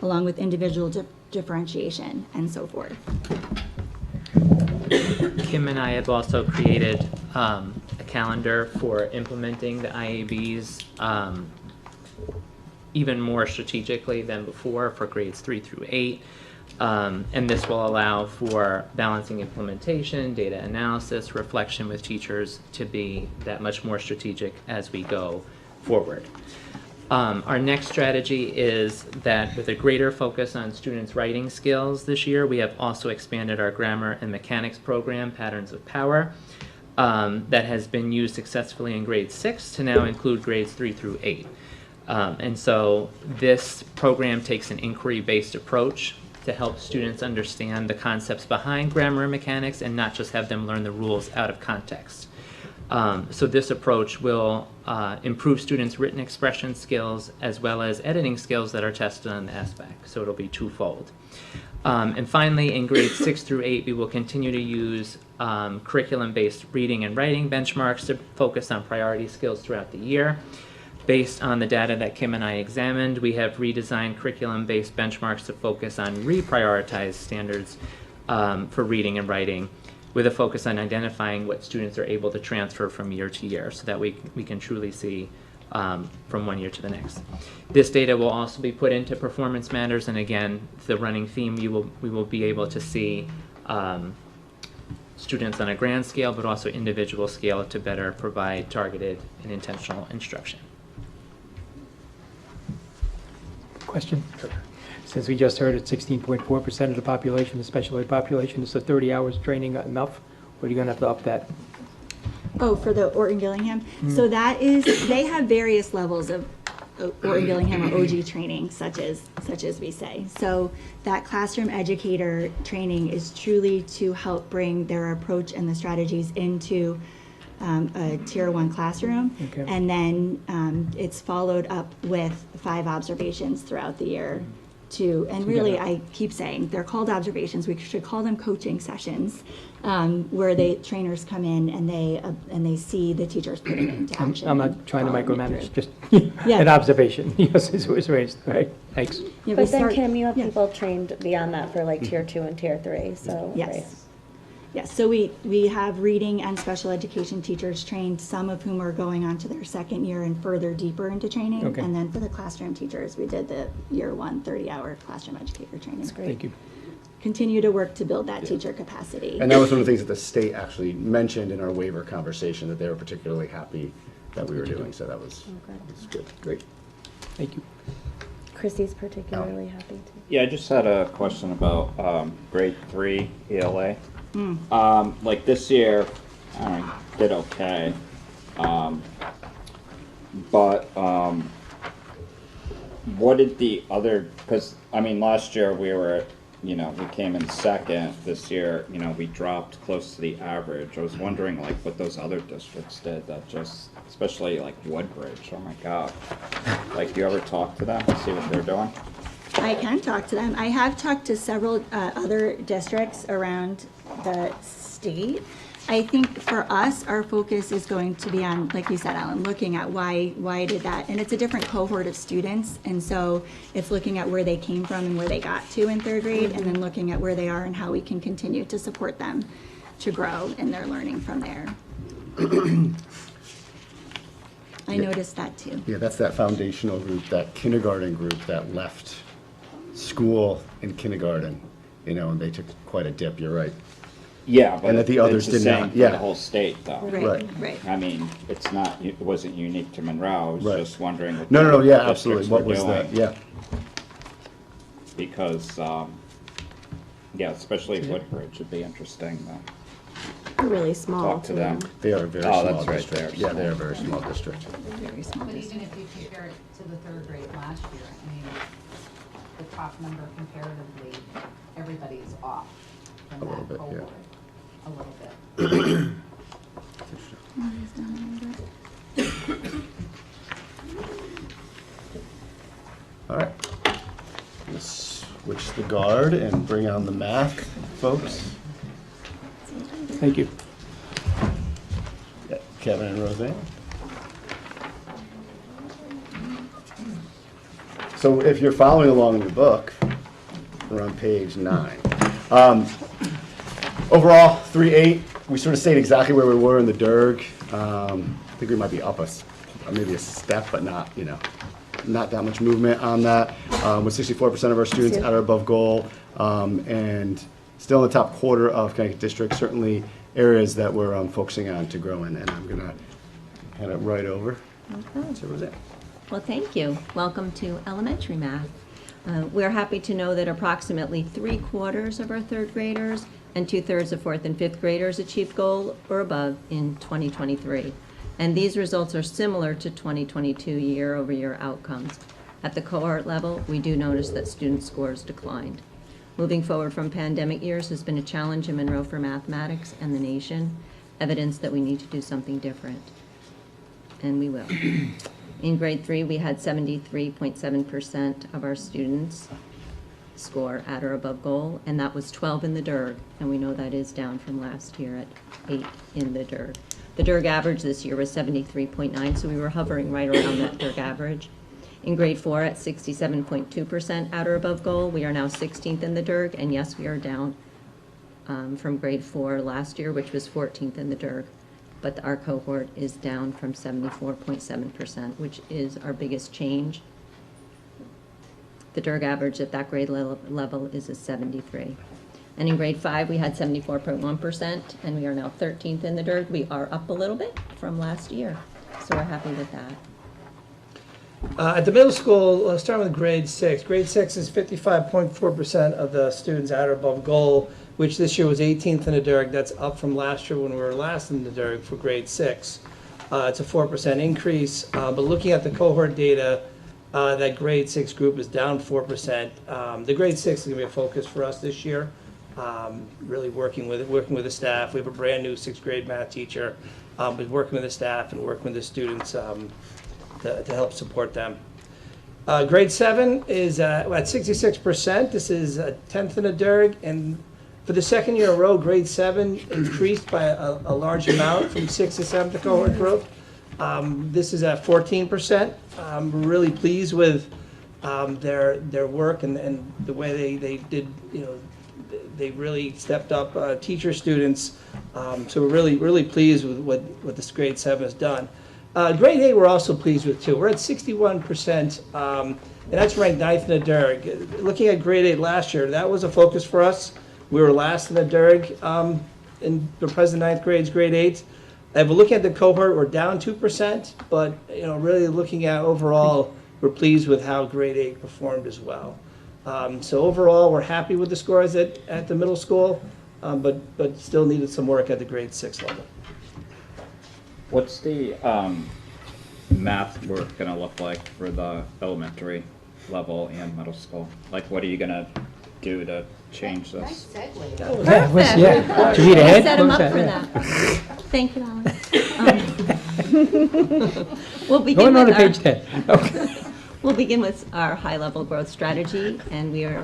along with individual differentiation and so forth. Kim and I have also created a calendar for implementing the IABs even more strategically than before for grades 3 through 8. And this will allow for balancing implementation, data analysis, reflection with teachers to be that much more strategic as we go forward. Our next strategy is that with a greater focus on students' writing skills this year, we have also expanded our grammar and mechanics program, Patterns of Power, that has been used successfully in grade 6 to now include grades 3 through 8. And so this program takes an inquiry-based approach to help students understand the concepts behind grammar and mechanics and not just have them learn the rules out of context. So this approach will improve students' written expression skills as well as editing skills that are tested on the SBAC. So it'll be twofold. And finally, in grades 6 through 8, we will continue to use curriculum-based reading and writing benchmarks to focus on priority skills throughout the year. Based on the data that Kim and I examined, we have redesigned curriculum-based benchmarks to focus on reprioritized standards for reading and writing, with a focus on identifying what students are able to transfer from year to year so that we can truly see from one year to the next. This data will also be put into Performance Matters, and again, the running theme, we will be able to see students on a grand scale, but also individual scale to better provide targeted and intentional instruction. Question? Since we just heard it's 16.4% of the population, the special ed population, is the 30 hours training enough? Or are you going to have to up that? Oh, for the Orton-Gillingham? So that is, they have various levels of Orton-Gillingham or OG training, such as we say. So that classroom educator training is truly to help bring their approach and the strategies into a Tier 1 classroom. Okay. And then it's followed up with 5 observations throughout the year. And really, I keep saying, they're called observations. We should call them coaching sessions, where trainers come in and they see the teachers putting it into action. I'm not trying to micromanage, just Yeah. an observation. Yes, it was raised. Right, thanks. But then, Kim, you have people trained beyond that for like Tier 2 and Tier 3, so. Yes. Right. Yes, so we have reading and special education teachers trained, some of whom are going on to their second year and further deeper into training. Okay. And then for the classroom teachers, we did the year one 30-hour classroom educator training. That's great. Thank you. Continue to work to build that teacher capacity. And that was one of the things that the state actually mentioned in our waiver conversation, that they were particularly happy that we were doing, so that was good. Great. Thank you. Chrissy's particularly happy too. Yeah, I just had a question about grade 3 ELA. Like this year, I did okay. But what did the other, because I mean, last year we were, we came in second. This year, we dropped close to the average. I was wondering like what those other districts did that just, especially like Woodbridge, oh my God. Like, do you ever talk to them and see what they're doing? I can talk to them. I have talked to several other districts around the state. I think for us, our focus is going to be on, like you said, Alan, looking at why did that, and it's a different cohort of students, and so it's looking at where they came from and where they got to in third grade, and then looking at where they are and how we can continue to support them to grow in their learning from there. I noticed that too. Yeah, that's that foundational group, that kindergarten group that left school in kindergarten, and they took quite a dip, you're right. Yeah, but And that the others it's the did same not, for yeah. the whole state, though. Right. I mean, it wasn't unique to Monroe. I was Right. just wondering what No, the no, yeah, districts absolutely. What were was that? doing. Yeah. Because, especially Woodbridge would be interesting though. They're really small. Talk to too. them. They are a very Oh, small that's right, district. they're Yeah, they're a very small district. Very small. But even if you compare it to the third grade last year, I mean, the top number comparatively, everybody's off from A little that bit, yeah. cohort. A little bit. All right. Let's switch the guard and bring on the math folks. Thank you. Yeah, Kevin and Roseanne. So if you're following along in your book, we're on page 9. Overall, 3.8. We sort of stayed exactly where we were in the DIRG. I think we might be up maybe a step, but not, not that much movement on that. With 64% of our students at or above goal, and still in the top quarter of Connecticut districts, certainly areas that we're focusing on to grow in. And I'm going to hand it right over to Roseanne. Well, thank you. Welcome to elementary math. We're happy to know that approximately 3/4 of our third graders and 2/3 of fourth and fifth graders achieved goal or above in 2023. And these results are similar to 2022 year-over-year outcomes. At the cohort level, we do notice that student scores declined. Moving forward from pandemic years has been a challenge in Monroe for mathematics and the nation, evidence that we need to do something different. And we will. In grade 3, we had 73.7% of our students score at or above goal, and that was 12 in the DIRG, and we know that is down from last year at 8 in the DIRG. The DIRG average this year was 73.9, so we were hovering right around that DIRG average. In grade 4, at 67.2% at or above goal, we are now 16th in the DIRG, and yes, we are down from grade 4 last year, which was 14th in the DIRG. But our cohort is down from 74.7%, which is our biggest change. The DIRG average at that grade level is a 73. And in grade 5, we had 74.1%, and we are now 13th in the DIRG. We are up a little bit from last year, so we're happy with that. At the middle school, starting with grade 6. Grade 6 is 55.4% of the students at or above goal, which this year was 18th in the DIRG. That's up from last year when we were last in the DIRG for grade 6. It's a 4% increase, but looking at the cohort data, that grade 6 group is down 4%. The grade 6 is going to be a focus for us this year, really working with the staff. We have a brand new 6th grade math teacher, but working with the staff and working with the students to help support them. Grade 7 is at 66%. This is 10th in the DIRG, and for the second year in a row, grade 7 increased by a large amount from 6th to 7th to cohort growth. This is at 14%. We're really pleased with their work and the way they did, They really stepped up, teacher, students. So we're really pleased with what this grade 7 has done. Grade 8 we're also pleased with too. We're at 61%, and that's ranked 9th in the DERG. Looking at grade 8 last year, that was a focus for us. We were last in the DERG in the present 9th grades, grade 8. If we're looking at the cohort, we're down 2%, but really looking at overall, we're pleased with how grade 8 performed as well. So overall, we're happy with the scores at the middle school, but still needed some work at the grade 6 level. What's the math work going to look like for the elementary level and middle school? Like, what are you going to do to change this? Perfect. Do you need a head? Set him What up was for that? that. Thank you, Alan. We'll begin Going on to with page 10. Okay. We'll begin with our high-level growth strategy, and we are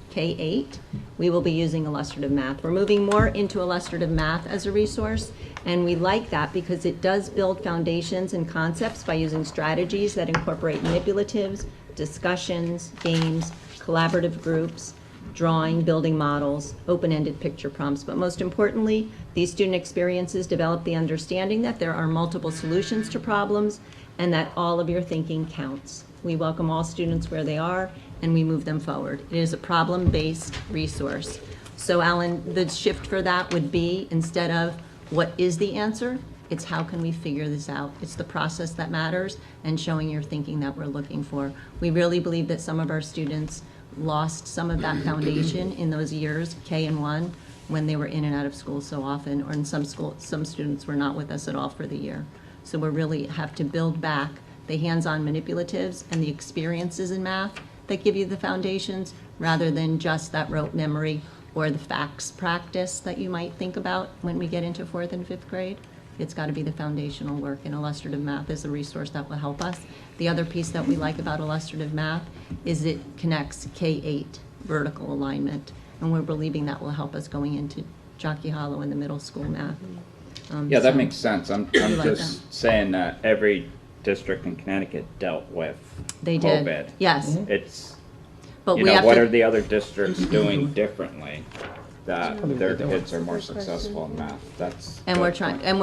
K-8. We will be using illustrative math. We're moving more into illustrative math as a resource, and we like that because it does build foundations and concepts by using strategies that incorporate manipulatives, discussions, games, collaborative groups, drawing, building models, open-ended picture prompts. But most importantly, these student experiences develop the understanding that there are multiple solutions to problems and that all of your thinking counts. We welcome all students where they are, and we move them forward. It is a problem-based resource. So Alan, the shift for that would be, instead of what is the answer, it's how can we figure this out. It's the process that matters and showing your thinking that we're looking for. We really believe that some of our students lost some of that foundation in those years, K and 1, when they were in and out of school so often, or in some students were not with us at all for the year. So we really have to build back the hands-on manipulatives and the experiences in math that give you the foundations, rather than just that rote memory or the facts practice that you might think about when we get into 4th and 5th grade. It's got to be the foundational work, and illustrative math is a resource that will help us. The other piece that we like about illustrative math is it connects K-8 vertical alignment, and we're believing that will help us going into Jockey Hollow in the middle school math. Yeah, that so makes sense. I'm like just saying that every district in Connecticut dealt with They did. COVID. Yes. It's, But you we know, have what to- are the other districts doing differently that their kids are more successful in math? And we're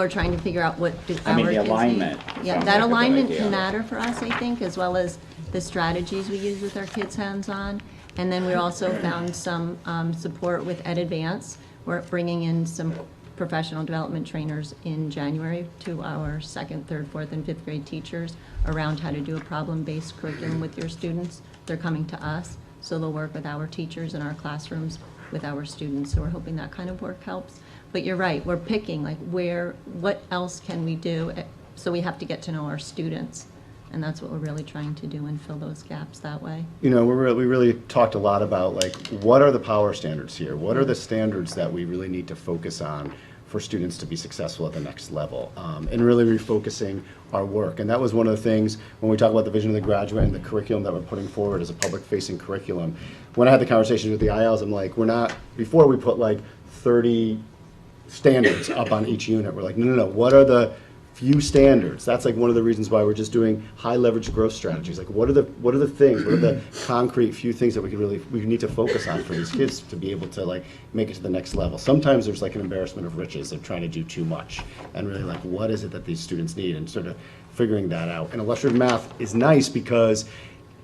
trying to figure out what do I mean, our the kids need. alignment Yeah, sounds that like a good alignment idea. can matter for us, I think, as well as the strategies we use with our kids hands-on. And then we also found some support with Ed Advance. We're bringing in some professional development trainers in January to our 2nd, 3rd, 4th, and 5th grade teachers around how to do a problem-based curriculum with your students. They're coming to us, so they'll work with our teachers in our classrooms with our students. So we're hoping that kind of work helps. But you're right, we're picking like what else can we do? So we have to get to know our students. And that's what we're really trying to do and fill those gaps that way. You know, we really talked a lot about like, what are the power standards here? What are the standards that we really need to focus on for students to be successful at the next level, and really refocusing our work. And that was one of the things when we talk about the vision of the graduate and the curriculum that we're putting forward as a public-facing curriculum. When I had the conversations with the ILs, I'm like, before we put like 30 standards up on each unit, we're like, no, what are the few standards? That's like one of the reasons why we're just doing high leverage growth strategies. Like what are the things, what are the concrete few things that we need to focus on for these kids to be able to like make it to the next level. Sometimes there's like an embarrassment of riches of trying to do too much, and really like what is it that these students need, and sort of figuring that out. And illustrative math is nice because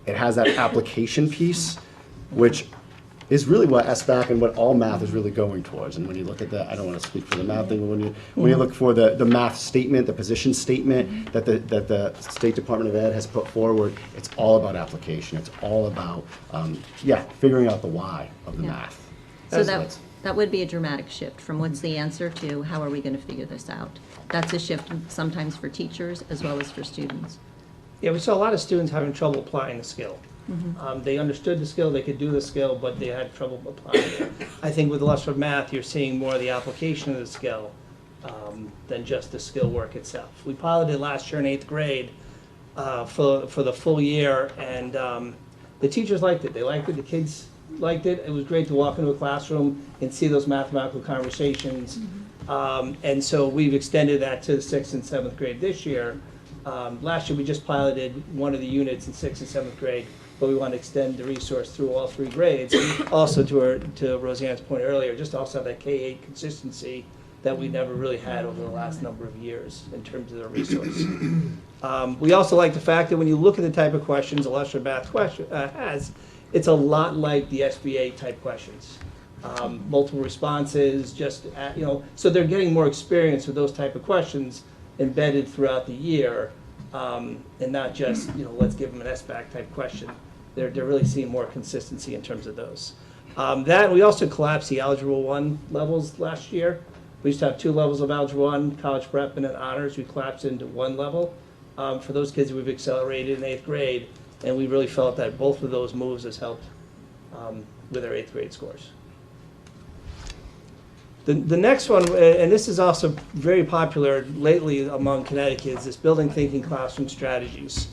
it has that application piece, which is really what SBAC and what all math is really going towards. And when you look at the, I don't want to speak for the math thing, but when you look for the math statement, the position statement that the State Department of Ed has put forward, it's all about application. It's all about, figuring out the why of the math. So that would be a dramatic shift from what's the answer to how are we going to figure this out. That's a shift sometimes for teachers as well as for students. Yeah, we saw a lot of students having trouble applying the skill. They understood the skill, they could do the skill, but they had trouble applying it. I think with illustrative math, you're seeing more of the application of the skill than just the skill work itself. We piloted last year in 8th grade for the full year, and the teachers liked it. They liked it, the kids liked it. It was great to walk into a classroom and see those mathematical conversations. And so we've extended that to the 6th and 7th grade this year. Last year, we just piloted one of the units in 6th and 7th grade, but we want to extend the resource through all 3 grades. Also, to Roseanne's point earlier, just also have that K-8 consistency that we never really had over the last number of years in terms of the resource. We also like the fact that when you look at the type of questions illustrative math question has, it's a lot like the SBA type questions. Multiple responses, just, so they're getting more experience with those type of questions embedded throughout the year, and not just, let's give them an SBAC type question. They're really seeing more consistency in terms of those. We also collapsed the Algebra 1 levels last year. We used to have 2 levels of Algebra 1, College Prep, and then Honors. We collapsed into 1 level. For those kids we've accelerated in 8th grade, and we really felt that both of those moves has helped with our 8th grade scores. The next one, and this is also very popular lately among Connecticut's, is building thinking classroom strategies.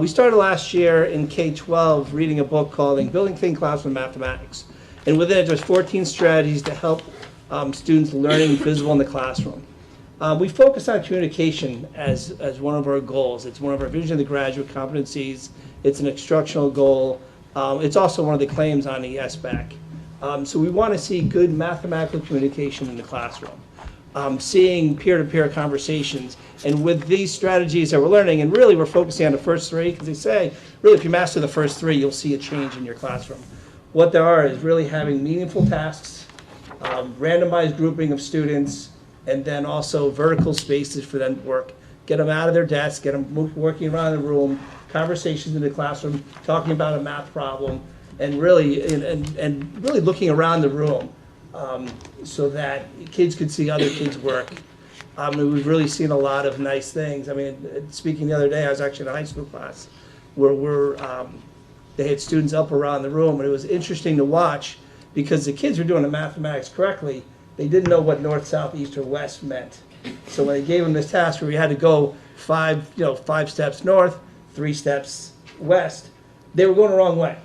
We started last year in K-12 reading a book called Building Thinking Classroom Mathematics. And within it, there's 14 strategies to help students learning visible in the classroom. We focus on communication as one of our goals. It's one of our Vision of the Graduate competencies. It's an instructional goal. It's also one of the claims on the SBAC. So we want to see good mathematical communication in the classroom, seeing peer-to-peer conversations. And with these strategies that we're learning, and really we're focusing on the first 3, because they say, really, if you master the first 3, you'll see a change in your classroom. What there are is really having meaningful tasks, randomized grouping of students, and then also vertical spaces for them to work. Get them out of their desk, get them working around the room, conversations in the classroom, talking about a math problem, and really really looking around the room so that kids could see other kids' work. We've really seen a lot of nice things. I mean, speaking the other day, I was actually in a high school class where they had students up around the room, and it was interesting to watch because the kids were doing the mathematics correctly. They didn't know what north, south, east, or west meant. So when they gave them this task where we had to go 5 steps north, 3 steps west, they were going the wrong way.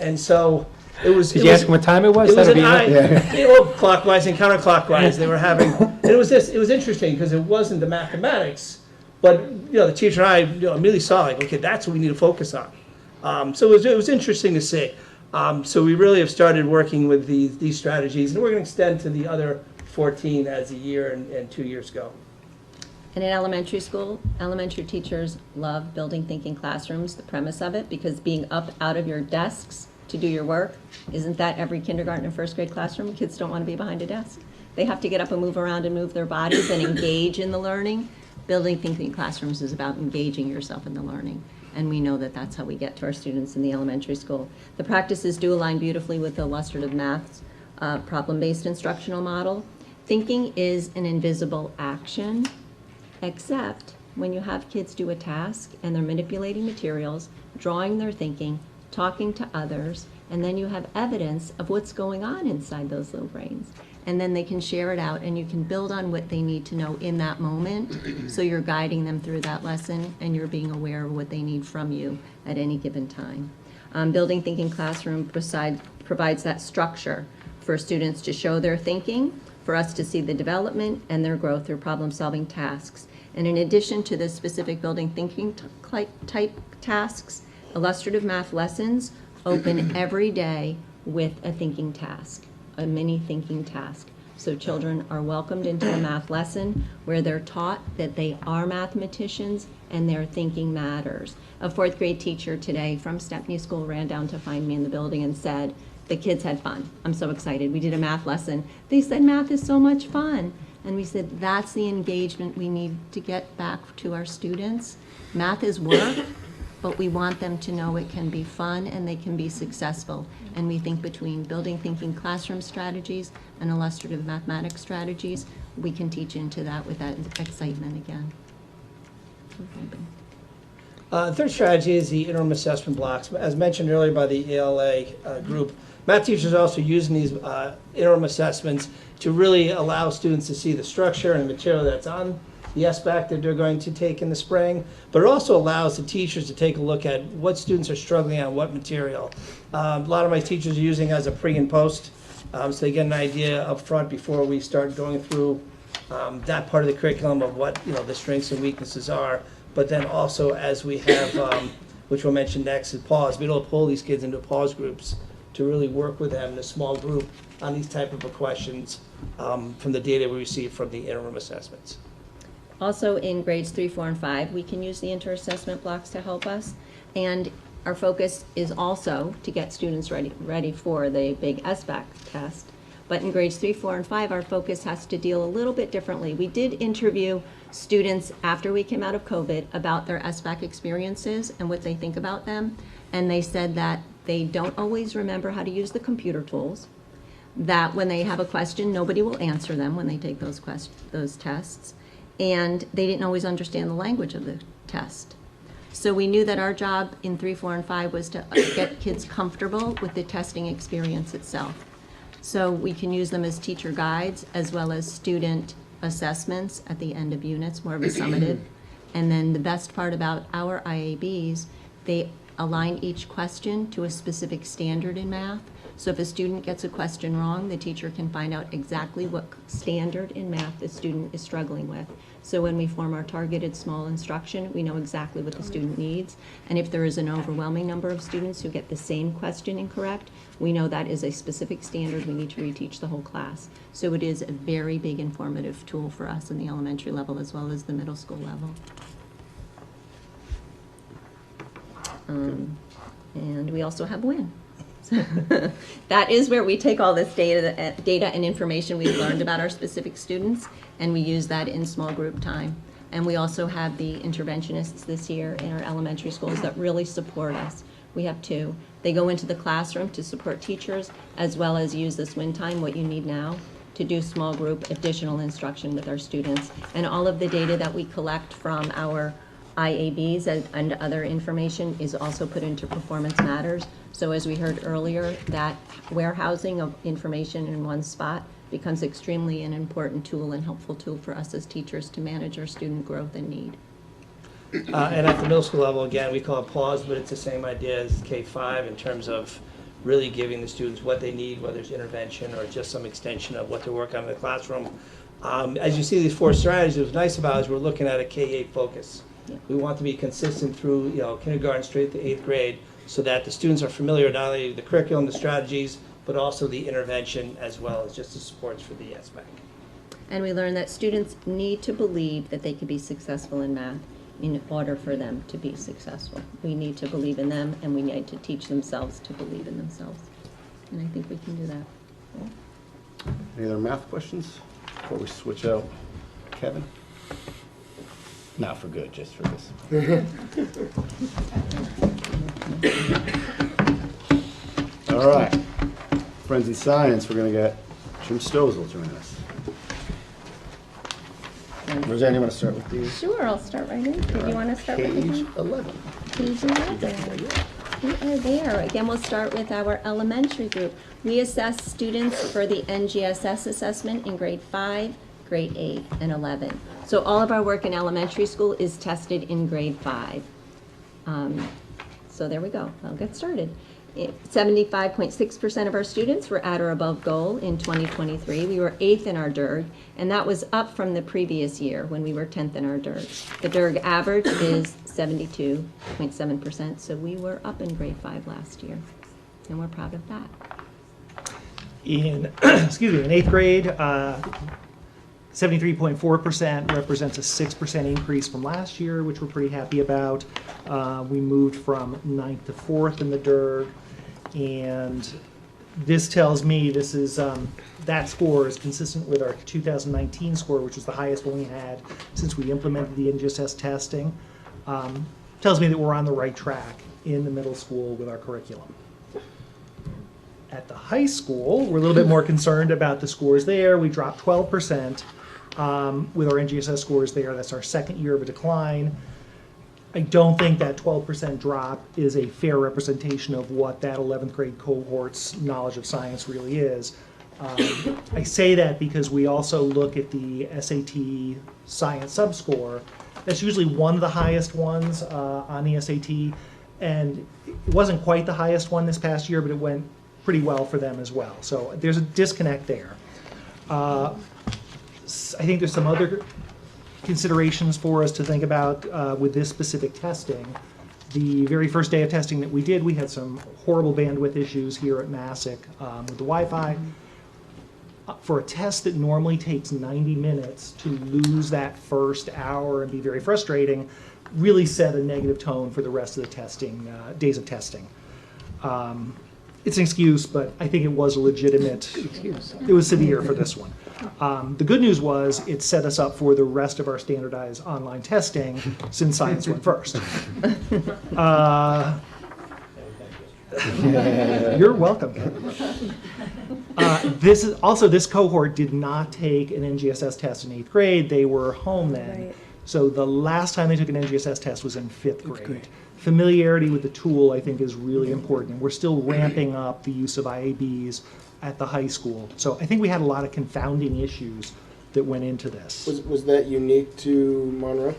And so it was. Did you ask them what time it was? It was clockwise and counterclockwise. They were having. And it was interesting because it wasn't the mathematics, but the teacher and I immediately saw okay, that's what we need to focus on. So it was interesting to see. So we really have started working with these strategies, and we're going to extend to the other 14 as a year and 2 years go. And in elementary school, elementary teachers love building thinking classrooms, the premise of it, because being up out of your desks to do your work, isn't that every kindergarten and first grade classroom? Kids don't want to be behind a desk. They have to get up and move around and move their bodies and engage in the learning. Building thinking classrooms is about engaging yourself in the learning. And we know that that's how we get to our students in the elementary school. The practices do align beautifully with the illustrative maths problem-based instructional model. Thinking is an invisible action, except when you have kids do a task and they're manipulating materials, drawing their thinking, talking to others, and then you have evidence of what's going on inside those little brains. And then they can share it out and you can build on what they need to know in that moment. So you're guiding them through that lesson and you're being aware of what they need from you at any given time. Building Thinking Classroom provides that structure for students to show their thinking, for us to see the development and their growth through problem-solving tasks. And in addition to the specific building thinking type tasks, illustrative math lessons open every day with a thinking task, a mini thinking task. So children are welcomed into a math lesson where they're taught that they are mathematicians and their thinking matters. A 4th grade teacher today from Stepney School ran down to find me in the building and said, the kids had fun. I'm so excited. We did a math lesson. They said math is so much fun. And we said, that's the engagement we need to get back to our students. Math is work, but we want them to know it can be fun and they can be successful. And we think between building thinking classroom strategies and illustrative mathematics strategies, we can teach into that with that excitement again. Third strategy is the interim assessment blocks. As mentioned earlier by the ELA group, math teachers are also using these interim assessments to really allow students to see the structure and the material that's on the SBAC that they're going to take in the spring, but it also allows the teachers to take a look at what students are struggling on, what material. A lot of my teachers are using as a pre and post, so they get an idea up front before we start going through that part of the curriculum of what the strengths and weaknesses are. but then also as we have, which we'll mention next, is pause. We don't pull these kids into pause groups to really work with them in a small group on these type of questions from the data we receive from the interim assessments. Also in grades 3, 4, and 5, we can use the inter-assessment blocks to help us. And our focus is also to get students ready for the big SBAC test. But in grades 3, 4, and 5, our focus has to deal a little bit differently. We did interview students after we came out of COVID about their SBAC experiences and what they think about them. And they said that they don't always remember how to use the computer tools, that when they have a question, nobody will answer them when they take those tests, and they didn't always understand the language of the test. So we knew that our job in 3, 4, and 5 was to get kids comfortable with the testing experience itself. So we can use them as teacher guides as well as student assessments at the end of units, more of a summative. And then the best part about our IABs, they align each question to a specific standard in math. So if a student gets a question wrong, the teacher can find out exactly what standard in math the student is struggling with. So when we form our targeted small instruction, we know exactly what the student needs. And if there is an overwhelming number of students who get the same question incorrect, we know that is a specific standard we need to reteach the whole class. So it is a very big informative tool for us in the elementary level as well as the middle school level. And we also have WIN. That is where we take all this data and information we've learned about our specific students, and we use that in small group time. And we also have the interventionists this year in our elementary schools that really support us. We have 2. They go into the classroom to support teachers, as well as use this WIN time, what you need now, to do small group additional instruction with our students. And all of the data that we collect from our IABs and other information is also put into Performance Matters. So as we heard earlier, that warehousing of information in one spot becomes extremely an important tool and helpful tool for us as teachers to manage our student growth and need. And at the middle school level, again, we call it pause, but it's the same idea as K-5 in terms of really giving the students what they need, whether it's intervention or just some extension of what they're working on in the classroom. As you see these 4 strategies, what's nice about it is we're looking at a K-8 focus. Yeah. We want to be consistent through kindergarten straight to 8th grade so that the students are familiar not only with the curriculum, the strategies, but also the intervention as well as just the supports for the SBAC. And we learned that students need to believe that they can be successful in math in order for them to be successful. We need to believe in them, and we need to teach themselves to believe in themselves. And I think we can do that. Yeah. Any other math questions before we switch out? Kevin? Not for good, just for this. All right. Friends in Science, we're going to get Jim Stozel join us. Roseanne, you want to start with these? Sure, I'll start right in. Did you want to start with Page 11. Page 11. We are there. Again, we'll start with our elementary group. We assess students for the NGSS assessment in grade 5, grade 8, and 11. So all of our work in elementary school is tested in grade 5. So there we go. I'll get started. 75.6% of our students were at or above goal in 2023. We were 8th in our DIRG, and that was up from the previous year when we were 10th in our DIRG. The DIRG average is 72.7%, so we were up in grade 5 last year, and we're proud of that. In, excuse me, in 8th grade, 73.4% represents a 6% increase from last year, which we're pretty happy about. We moved from 9th to 4th in the DIRG, and this tells me this is that score is consistent with our 2019 score, which was the highest one we had since we implemented the NGSS testing. Tells me that we're on the right track in the middle school with our curriculum. At the high school, we're a little bit more concerned about the scores there. We dropped 12% with our NGSS scores there. That's our second year of a decline. I don't think that 12% drop is a fair representation of what that 11th grade cohort's knowledge of science really is. I say that because we also look at the SAT science subscore. That's usually one of the highest ones on the SAT, and it wasn't quite the highest one this past year, but it went pretty well for them as well. So there's a disconnect there. I think there's some other considerations for us to think about with this specific testing. The very first day of testing that we did, we had some horrible bandwidth issues here at Massac with the Wi-Fi. For a test that normally takes 90 minutes to lose that first hour and be very frustrating, really set a negative tone for the rest of the testing, days of testing. It's an excuse, but I think it was a legitimate excuse. It was severe for this one. The good news was it set us up for the rest of our standardized online testing since science went first. You're welcome. This cohort did not take an NGSS test in 8th grade. They were home then. Right. So the last time they took an NGSS test was in 5th grade. Familiarity with the tool, I think, is really important. We're still ramping up the use of IABs at the high school. So I think we had a lot of confounding issues that went into this. Was that unique to Monroe?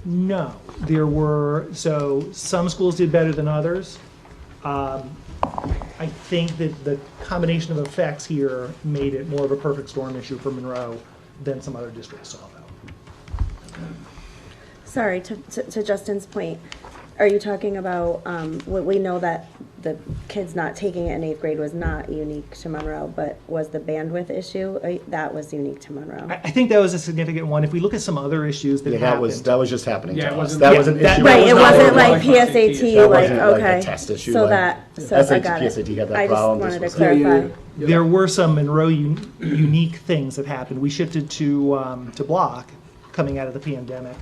No. There were, so some schools did better than others. I think that the combination of effects here made it more of a perfect storm issue for Monroe than some other districts saw, though. Sorry, to Justin's point, are you talking about, we know that the kids not taking it in 8th grade was not unique to Monroe, but was the bandwidth issue, that was unique to Monroe? I think that was a significant one. If we look at some other issues that happened. that was just happening Yeah, to it us. wasn't- That yeah, was an that- issue. Right, it not wasn't like like PSAT, That like, wasn't like okay. a test issue. So like that, so I SAT, got it. PSAT had that I just problem. wanted to This was- clarify. There were some Monroe unique things that happened. We shifted to block coming out of the pandemic,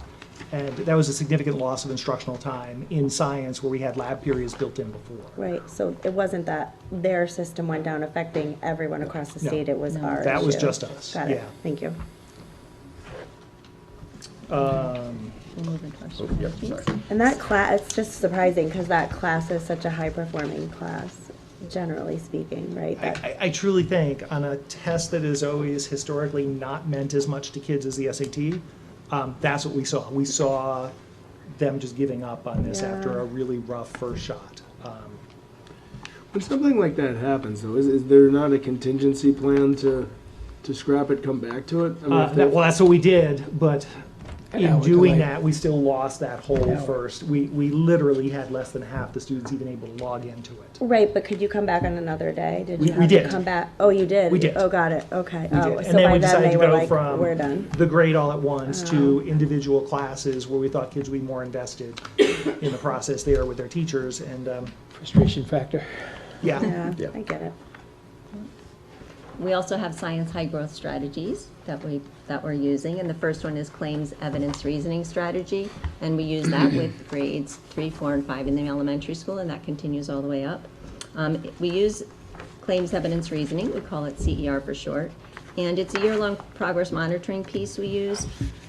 and that was a significant loss of instructional time in science where we had lab periods built in before. Right, so it wasn't that their system went down affecting everyone across the No. state, it was No. our That was issue. just us, Got it, yeah. thank you. We'll move into our strategies. And that class, it's just surprising, because that class is such a high-performing class, generally speaking, right? That- I truly think on a test that is always historically not meant as much to kids as the SAT, that's what we saw. We saw them just giving up on this after a really rough first shot. When something like that happens, though, is there not a contingency plan to scrap it, come back to it? I mean, if they- Well, that's what we did, but An in hour doing delay. that, we still lost that whole An hour. first. We literally had less than half the students even able to log into it. Right, but could you come back on another day? Did We- you we have to did. come back? Oh, you did? We did. Oh, got it, okay. We Oh, did. so And then by we then decided they to were go like, from we're done. the grade all at once to individual classes where we thought kids would be more invested in the process there with their teachers and frustration factor. Yeah. Yeah, I get it. We also have science high growth strategies that we're using, and the first one is claims evidence reasoning strategy, and we use that with grades 3, 4, and 5 in the elementary school, and that continues all the way up. We use claims evidence reasoning, we call it CER for short, and it's a year-long progress monitoring piece we use,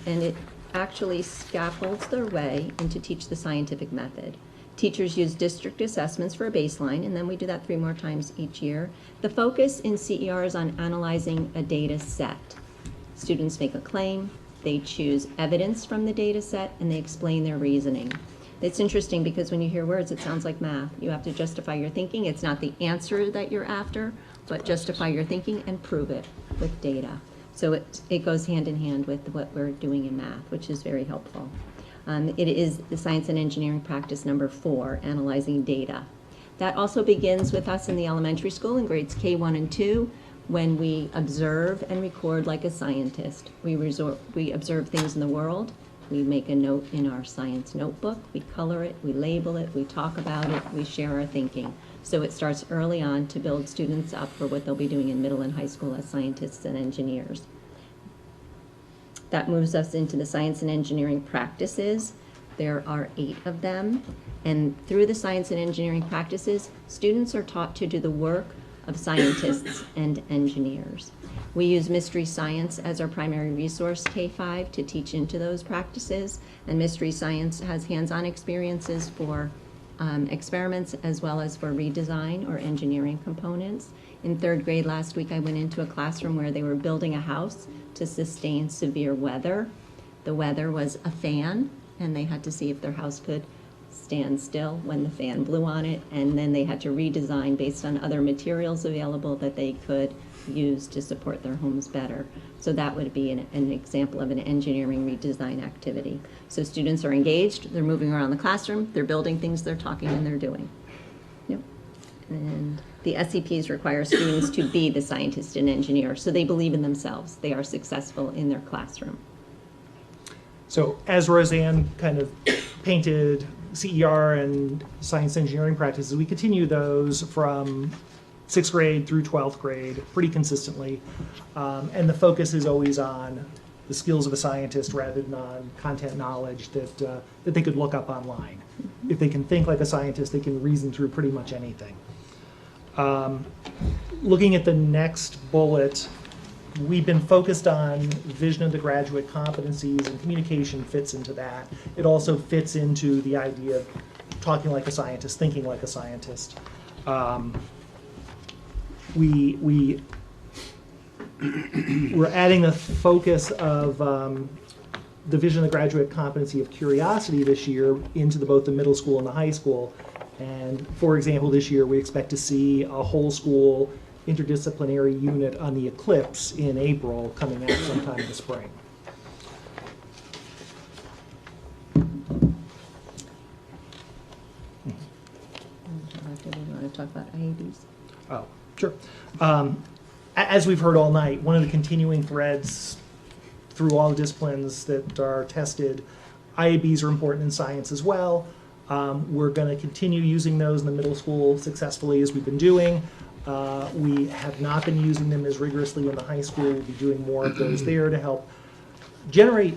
and it actually scaffolds their way into teach the scientific method. Teachers use district assessments for a baseline, and then we do that 3 more times each year. The focus in CER is on analyzing a data set. Students make a claim, they choose evidence from the data set, and they explain their reasoning. It's interesting because when you hear words, it sounds like math. You have to justify your thinking. It's not the answer that you're after, but justify your thinking and prove it with data. So it goes hand in hand with what we're doing in math, which is very helpful. It is the science and engineering practice number 4, analyzing data. That also begins with us in the elementary school in grades K1 and 2, when we observe and record like a scientist. We observe things in the world, we make a note in our science notebook, we color it, we label it, we talk about it, we share our thinking. So it starts early on to build students up for what they'll be doing in middle and high school as scientists and engineers. That moves us into the science and engineering practices. There are 8 of them. And through the science and engineering practices, students are taught to do the work of scientists and engineers. We use Mystery Science as our primary resource, K-5, to teach into those practices. And Mystery Science has hands-on experiences for experiments as well as for redesign or engineering components. In 3rd grade last week, I went into a classroom where they were building a house to sustain severe weather. The weather was a fan, and they had to see if their house could stand still when the fan blew on it, and then they had to redesign based on other materials available that they could use to support their homes better. So that would be an example of an engineering redesign activity. So students are engaged, they're moving around the classroom, they're building things, they're talking, and they're doing. Yep. And the SCPs require students to be the scientist and engineer, so they believe in themselves. They are successful in their classroom. So as Roseanne kind of painted CER and science engineering practices, we continue those from 6th grade through 12th grade pretty consistently. And the focus is always on the skills of a scientist rather than on content knowledge that they could look up online. If they can think like a scientist, they can reason through pretty much anything. Looking at the next bullet, we've been focused on vision of the graduate competencies, and communication fits into that. It also fits into the idea of talking like a scientist, thinking like a scientist. We're adding the focus of the vision of the graduate competency of curiosity this year into both the middle school and the high school. And for example, this year we expect to see a whole school interdisciplinary unit on the eclipse in April coming out sometime in the spring. Do we want to talk about IABs? Oh, sure. As we've heard all night, one of the continuing threads through all the disciplines that are tested, IABs are important in science as well. We're going to continue using those in the middle school successfully as we've been doing. We have not been using them as rigorously in the high school. We'll be doing more of those there to help generate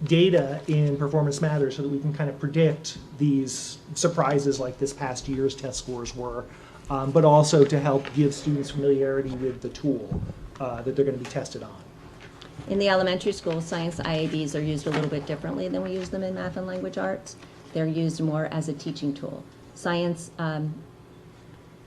data in Performance Matters so that we can kind of predict these surprises like this past year's test scores were, but also to help give students familiarity with the tool that they're going to be tested on. In the elementary school, science IABs are used a little bit differently than we use them in math and language arts. They're used more as a teaching tool. Science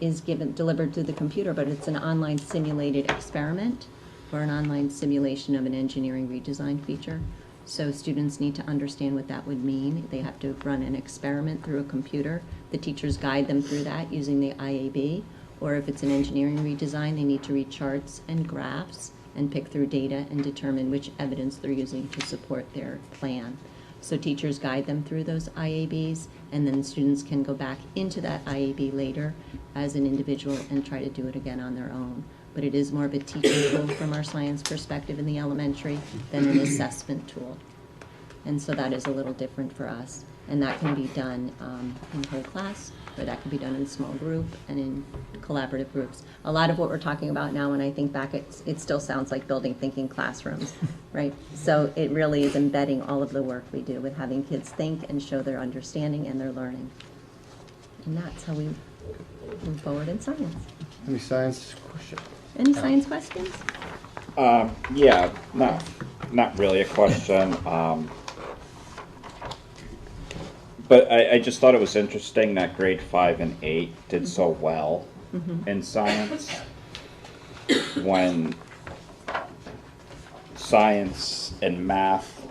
is delivered through the computer, but it's an online simulated experiment or an online simulation of an engineering redesign feature. So students need to understand what that would mean. They have to run an experiment through a computer. The teachers guide them through that using the IAB. Or if it's an engineering redesign, they need to read charts and graphs and pick through data and determine which evidence they're using to support their plan. So teachers guide them through those IABs, and then students can go back into that IAB later as an individual and try to do it again on their own. But it is more of a teaching tool from our science perspective in the elementary than an assessment tool. And so that is a little different for us. And that can be done in whole class, or that can be done in small group and in collaborative groups. A lot of what we're talking about now, when I think back, it still sounds like building thinking classrooms, right? So it really is embedding all of the work we do with having kids think and show their understanding and their learning. And that's how we move forward in science. Any science questions? Any science questions? Yeah, not really a question. But I just thought it was interesting that grade 5 and 8 did so well in science when science and math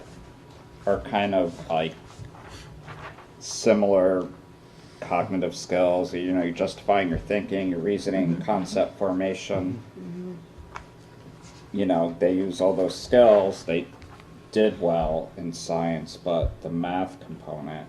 are kind of like similar cognitive skills. You know, you're justifying your thinking, your reasoning, concept formation. You know, they use all those skills. They did well in science, but the math component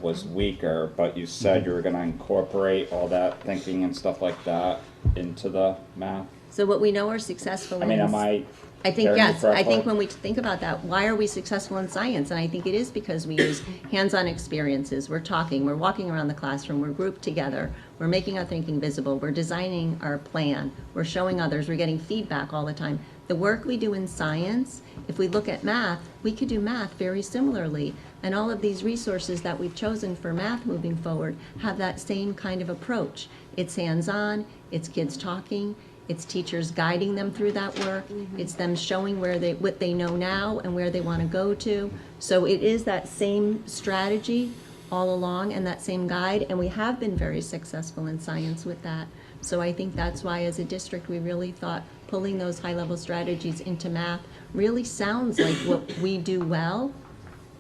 was weaker. But you said you were going to incorporate all that thinking and stuff like that into the math. So what we know are successful I mean, am I think hearing you yes. I think correctly? when we think about that, why are we successful in science? And I think it is because we use hands-on experiences. We're talking, we're walking around the classroom, we're grouped together, we're making our thinking visible, we're designing our plan, we're showing others, we're getting feedback all the time. The work we do in science, if we look at math, we could do math very similarly. And all of these resources that we've chosen for math moving forward have that same kind of approach. It's hands-on, it's kids talking, it's teachers guiding them through that work. It's them showing what they know now and where they want to go to. So it is that same strategy all along and that same guide. And we have been very successful in science with that. So I think that's why as a district we really thought pulling those high-level strategies into math really sounds like what we do well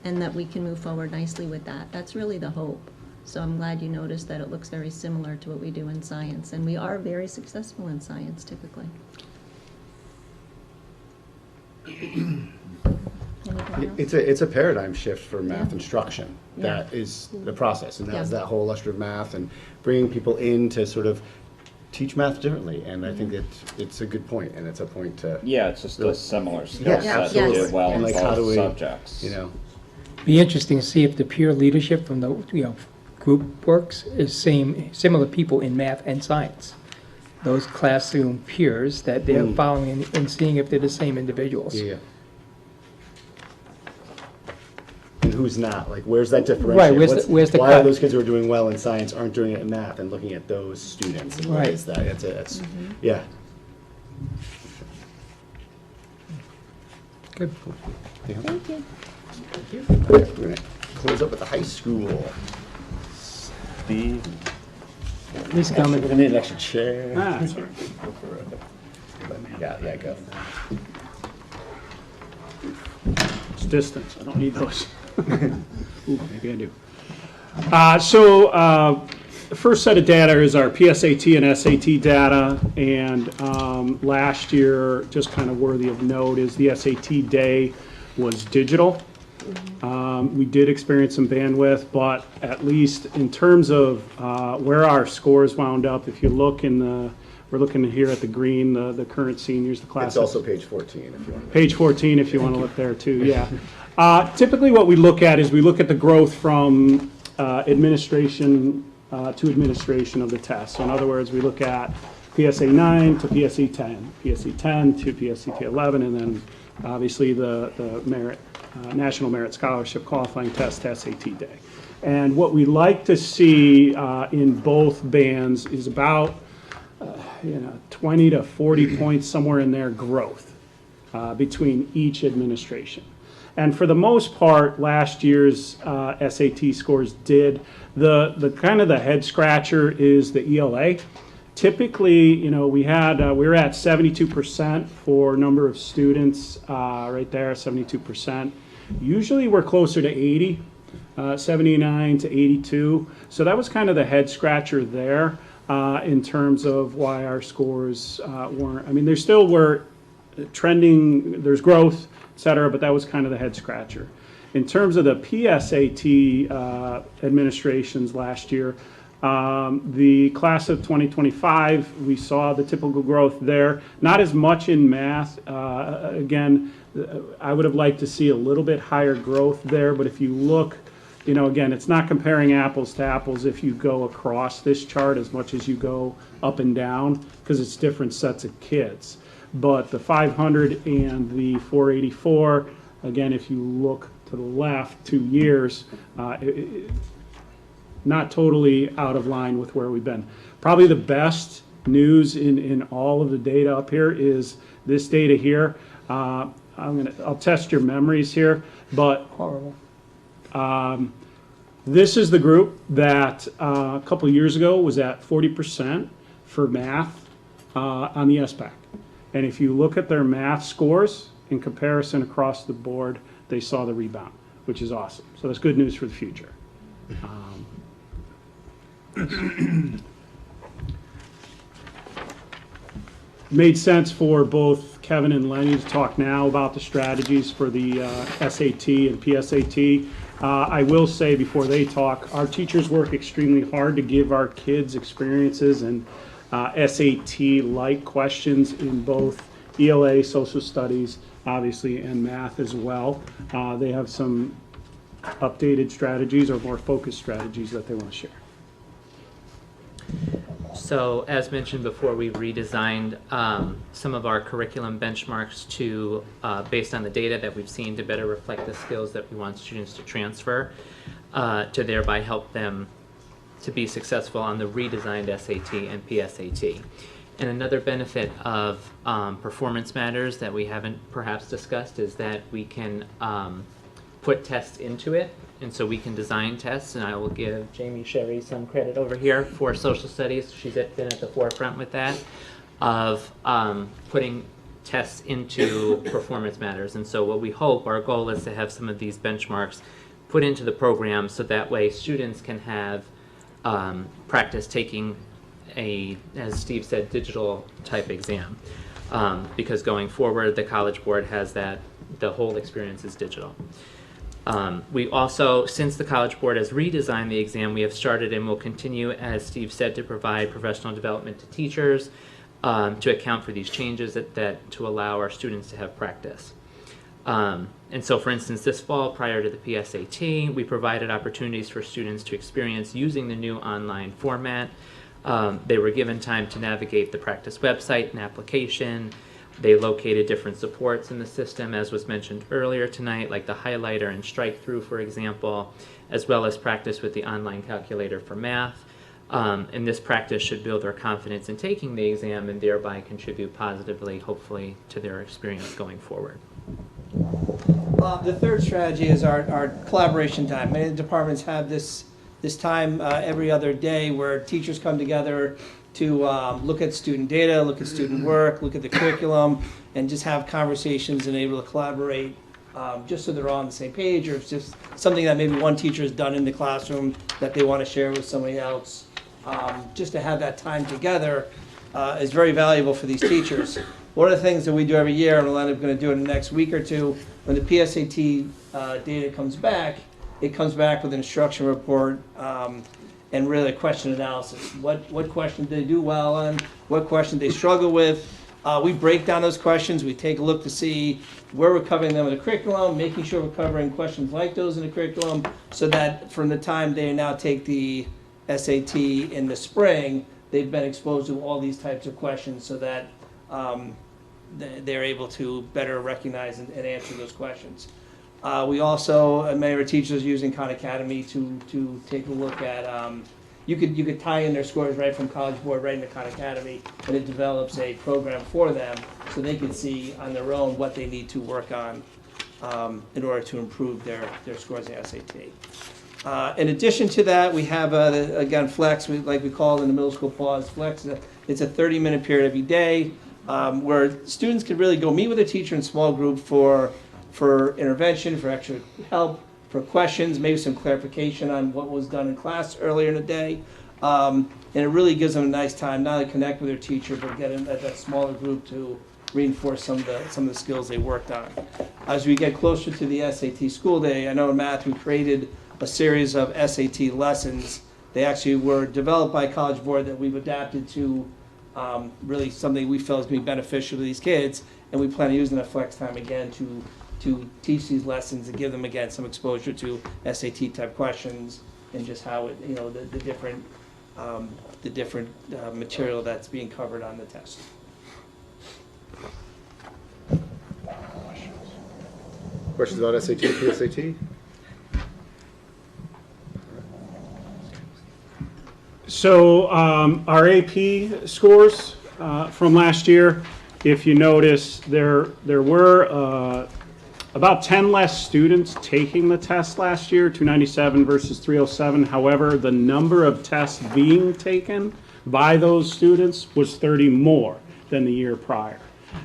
and that we can move forward nicely with that. That's really the hope. So I'm glad you noticed that it looks very similar to what we do in science, and we are very successful in science typically. It's a paradigm shift for math Yeah. instruction. Yeah. That is the process, and that is Yeah. that whole illustrative math and bringing people in to sort of teach math differently. And I think it's a good point, and it's a point to Yeah, it's just a similar skill Yes, set to absolutely. do well And in like, how both do we, subjects. you know, Be interesting to see if the peer leadership from the group works is similar people in math and science. Those classroom peers that they're following and seeing if they're the same individuals. Yeah. And who's not? Like, where's that differentiation? Right, where's the why cut? are those kids who are doing well in science aren't doing it in math, and looking at those students? And what Right. is that? It's yeah. Good. Yeah. Thank you. Thank you. All right, we're gonna close up with the high school. Steve. He's coming. We're gonna need an extra chair. Ah, sorry. Yeah, go. It's distance. I don't need those. Ooh, maybe I do. The first set of data is our PSAT and SAT data, and last year, just kind of worthy of note, is the SAT day was digital. We did experience some bandwidth, but at least in terms of where our scores wound up, if you look in the, we're looking here at the green, the current seniors, the class. It's also page 14 if you want. Page 14 if you want to look there too, yeah. Typically what we look at is we look at the growth from administration to administration of the test. So in other words, we look at PSA 9 to PSE 10, PSE 10 to PSET 11, and then obviously the merit, National Merit Scholarship Qualifying Test SAT Day. And what we like to see in both bands is about 20 to 40 points, somewhere in there, growth between each administration. And for the most part, last year's SAT scores did. The kind of the head scratcher is the ELA. Typically, we were at 72% for number of students, right there, 72%. Usually we're closer to 80, 79 to 82. So that was kind of the head scratcher there in terms of why our scores weren't. I mean, there still were trending, there's growth, et cetera, but that was kind of the head scratcher. In terms of the PSAT administrations last year, the class of 2025, we saw the typical growth there. Not as much in math. Again, I would have liked to see a little bit higher growth there, but if you look, again, it's not comparing apples to apples if you go across this chart as much as you go up and down, because it's different sets of kids. But the 500 and the 484, again, if you look to the left, 2 years, not totally out of line with where we've been. Probably the best news in all of the data up here is this data here. I'll test your memories here, but Horrible. This is the group that a couple of years ago was at 40% for math on the SBAC. And if you look at their math scores in comparison across the board, they saw the rebound, which is awesome. So that's good news for the future. Made sense for both Kevin and Lenny to talk now about the strategies for the SAT and PSAT. I will say before they talk, our teachers work extremely hard to give our kids experiences and SAT-like questions in both ELA, social studies, obviously, and math as well. They have some updated strategies or more focused strategies that they want to share. So, as mentioned before, we redesigned some of our curriculum benchmarks to, based on the data that we've seen, to better reflect the skills that we want students to transfer, to thereby help them to be successful on the redesigned SAT and PSAT. And another benefit of Performance Matters that we haven't perhaps discussed is that we can put tests into it. And so we can design tests, and I will give Jamie Sherry some credit over here for social studies. She's been at the forefront with that, of putting tests into Performance Matters. And so what we hope, our goal is to have some of these benchmarks put into the program so that way students can have practice taking a, as Steve said, digital type exam. Because going forward, the College Board has that, the whole experience is digital. We also, since the College Board has redesigned the exam, we have started and will continue, as Steve said, to provide professional development to teachers to account for these changes that to allow our students to have practice. And so, for instance, this fall, prior to the PSAT, we provided opportunities for students to experience using the new online format. They were given time to navigate the practice website and application. They located different supports in the system, as was mentioned earlier tonight, like the highlighter and strike through, for example, as well as practice with the online calculator for math. And this practice should build their confidence in taking the exam and thereby contribute positively, hopefully, to their experience going forward. The third strategy is our collaboration time. Many departments have this time every other day where teachers come together to look at student data, look at student work, look at the curriculum, and just have conversations and able to collaborate just so they're all on the same page, or it's just something that maybe one teacher has done in the classroom that they want to share with somebody else. Just to have that time together is very valuable for these teachers. One of the things that we do every year, and we'll end up going to do it in the next week or two, when the PSAT data comes back, it comes back with an instruction report and really a question analysis. What questions did they do well on? What questions they struggle with? We break down those questions. We take a look to see where we're covering them in the curriculum, making sure we're covering questions like those in the curriculum, so that from the time they now take the SAT in the spring, they've been exposed to all these types of questions so that they're able to better recognize and answer those questions. We also, many of our teachers are using Khan Academy to take a look at, you could tie in their scores right from College Board right into Khan Academy, and it develops a program for them so they can see on their own what they need to work on in order to improve their scores in SAT. In addition to that, we have, again, Flex, like we call it in the middle school pause, Flex. It's a 30-minute period every day where students can really go meet with a teacher in small group for intervention, for extra help, for questions, maybe some clarification on what was done in class earlier in the day. And it really gives them a nice time not only connect with their teacher, but get in that smaller group to reinforce some of the skills they worked on. As we get closer to the SAT school day, I know in math we created a series of SAT lessons. They actually were developed by College Board that we've adapted to really something we felt is going to be beneficial to these kids, and we plan on using that flex time again to teach these lessons and give them again some exposure to SAT type questions and just how it, the different material that's being covered on the test. Questions about SAT and PSAT? So our AP scores from last year, if you notice, there were about 10 less students taking the test last year, 297 versus 307. However, the number of tests being taken by those students was 30 more than the year prior.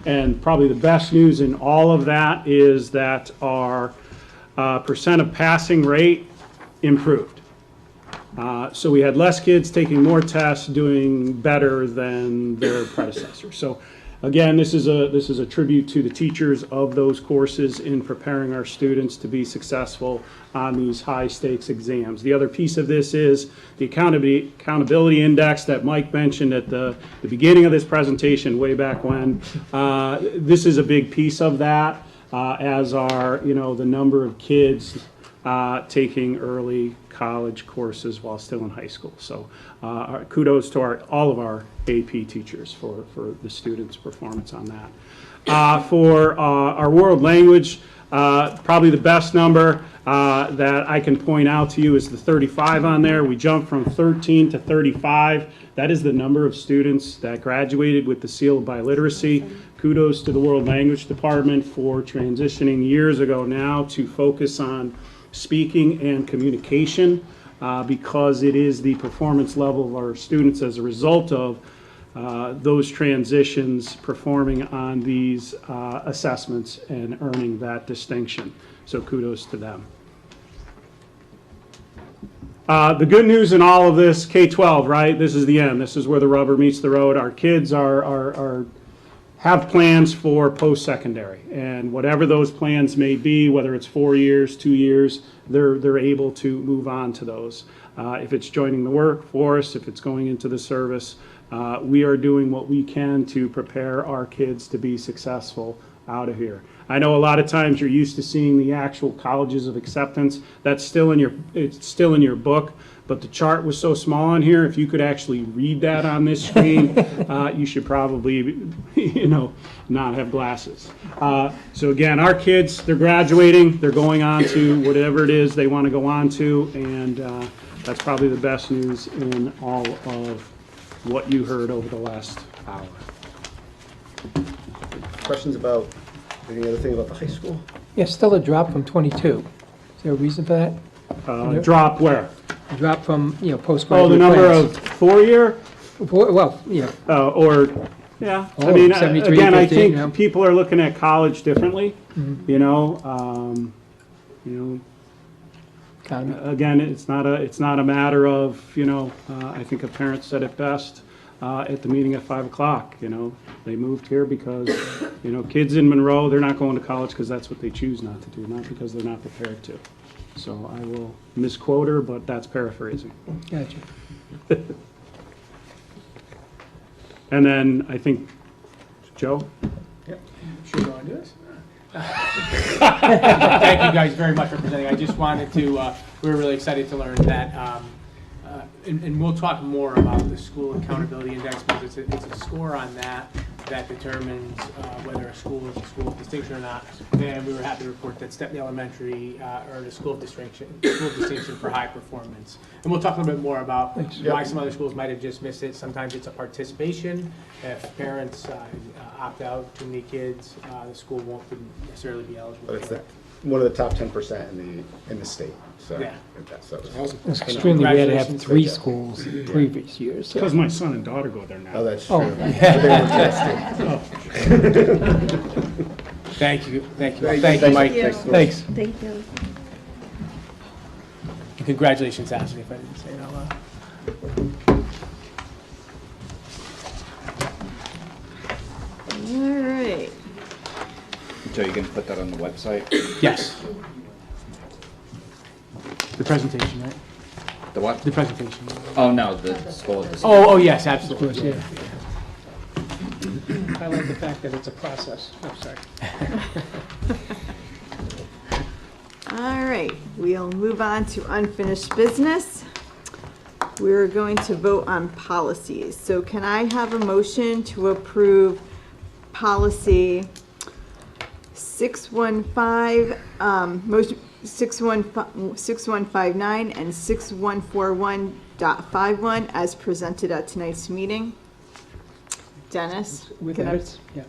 And probably the best news in all of that is that our percent of passing rate improved. So we had less kids taking more tests, doing better than their predecessors. So again, this is a tribute to the teachers of those courses in preparing our students to be successful on these high stakes exams. The other piece of this is the accountability index that Mike mentioned at the beginning of this presentation way back when. This is a big piece of that, as are the number of kids taking early college courses while still in high school. So kudos to all of our AP teachers for the students' performance on that. For our world language, probably the best number that I can point out to you is the 35 on there. We jumped from 13 to 35. That is the number of students that graduated with the seal of biliteracy. Kudos to the World Language Department for transitioning years ago now to focus on speaking and communication, because it is the performance level of our students as a result of those transitions performing on these assessments and earning that distinction. So kudos to them. The good news in all of this, K-12, right? This is the end. This is where the rubber meets the road. Our kids have plans for post-secondary, and whatever those plans may be, whether it's 4 years, 2 years, they're able to move on to those. If it's joining the workforce, if it's going into the service, we are doing what we can to prepare our kids to be successful out of here. I know a lot of times you're used to seeing the actual colleges of acceptance. That's still in your book, but the chart was so small on here. If you could actually read that on this screen, you should probably, not have glasses. So again, our kids, they're graduating, they're going on to whatever it is they want to go on to, and that's probably the best news in all of what you heard over the last hour. Questions about any other thing about the high school? Yeah, still a drop from 22. Is there a reason for that? Drop where? A drop from, postgraduate Oh, the number plans. of four-year? Well, yeah. Yeah. Oh, I mean, 73, again, 15, I think yeah. people are looking at college differently, Again, it's not a matter of, I think a parent said it best at the meeting at 5 o'clock, They moved here because, kids in Monroe, they're not going to college because that's what they choose not to do, not because they're not prepared to. So I will misquote her, but that's paraphrasing. Gotcha. And then I think, Joe? Yep. Should we go on to this? Thank you guys very much for presenting. I just wanted to, we were really excited to learn that, and we'll talk more about the school accountability index, because it's a score on that determines whether a school is a school of distinction or not. And we were happy to report that Stepney Elementary earned a school of distinction for high performance. And we'll talk a little bit more about why some other schools might have just missed it. Sometimes it's a participation. If parents opt out too many kids, the school won't necessarily be eligible. But it's one of the top 10% in the state. So yeah, that's It's extremely rare to have 3 schools in previous years. Because my son and daughter go there now. Oh, that's true. Oh, Yeah. Thank you, Mike. Thanks. Thank you. And congratulations, Ashley, if I didn't say it out loud. All right. Joe, you can put that on the website? Yes. The presentation, right? The what? The presentation. Oh, no, the school. Oh, yes, absolutely. Of course, yeah. I like the fact that it's a process. I'm sorry. All right, we'll move on to unfinished business. We're going to vote on policies. So can I have a motion to approve policy 615, motion 6159 and 6141.51 as presented at tonight's meeting? Dennis? With can I- edits? Yeah.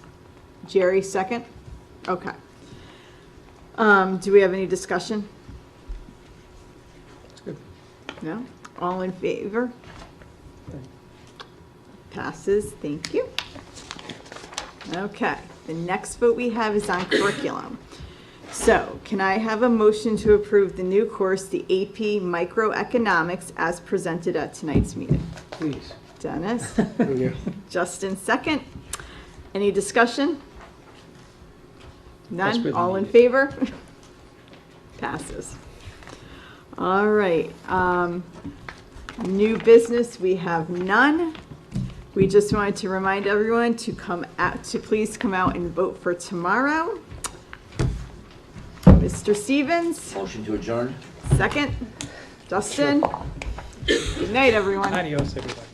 Jerry, second? Okay. Do we have any discussion? That's good. No? All in favor? Passes, thank you. Okay, the next vote we have is on curriculum. So, can I have a motion to approve the new course, the AP Microeconomics, as presented at tonight's meeting? Please. Dennis? Justin, second. Any discussion? None? Desperately All in needed. favor? Passes. All right, new business, we have none. We just wanted to remind everyone to please come out and vote for tomorrow. Mr. Stevens? Motion to adjourn? Second. Justin? Good night, everyone. Adios, everybody.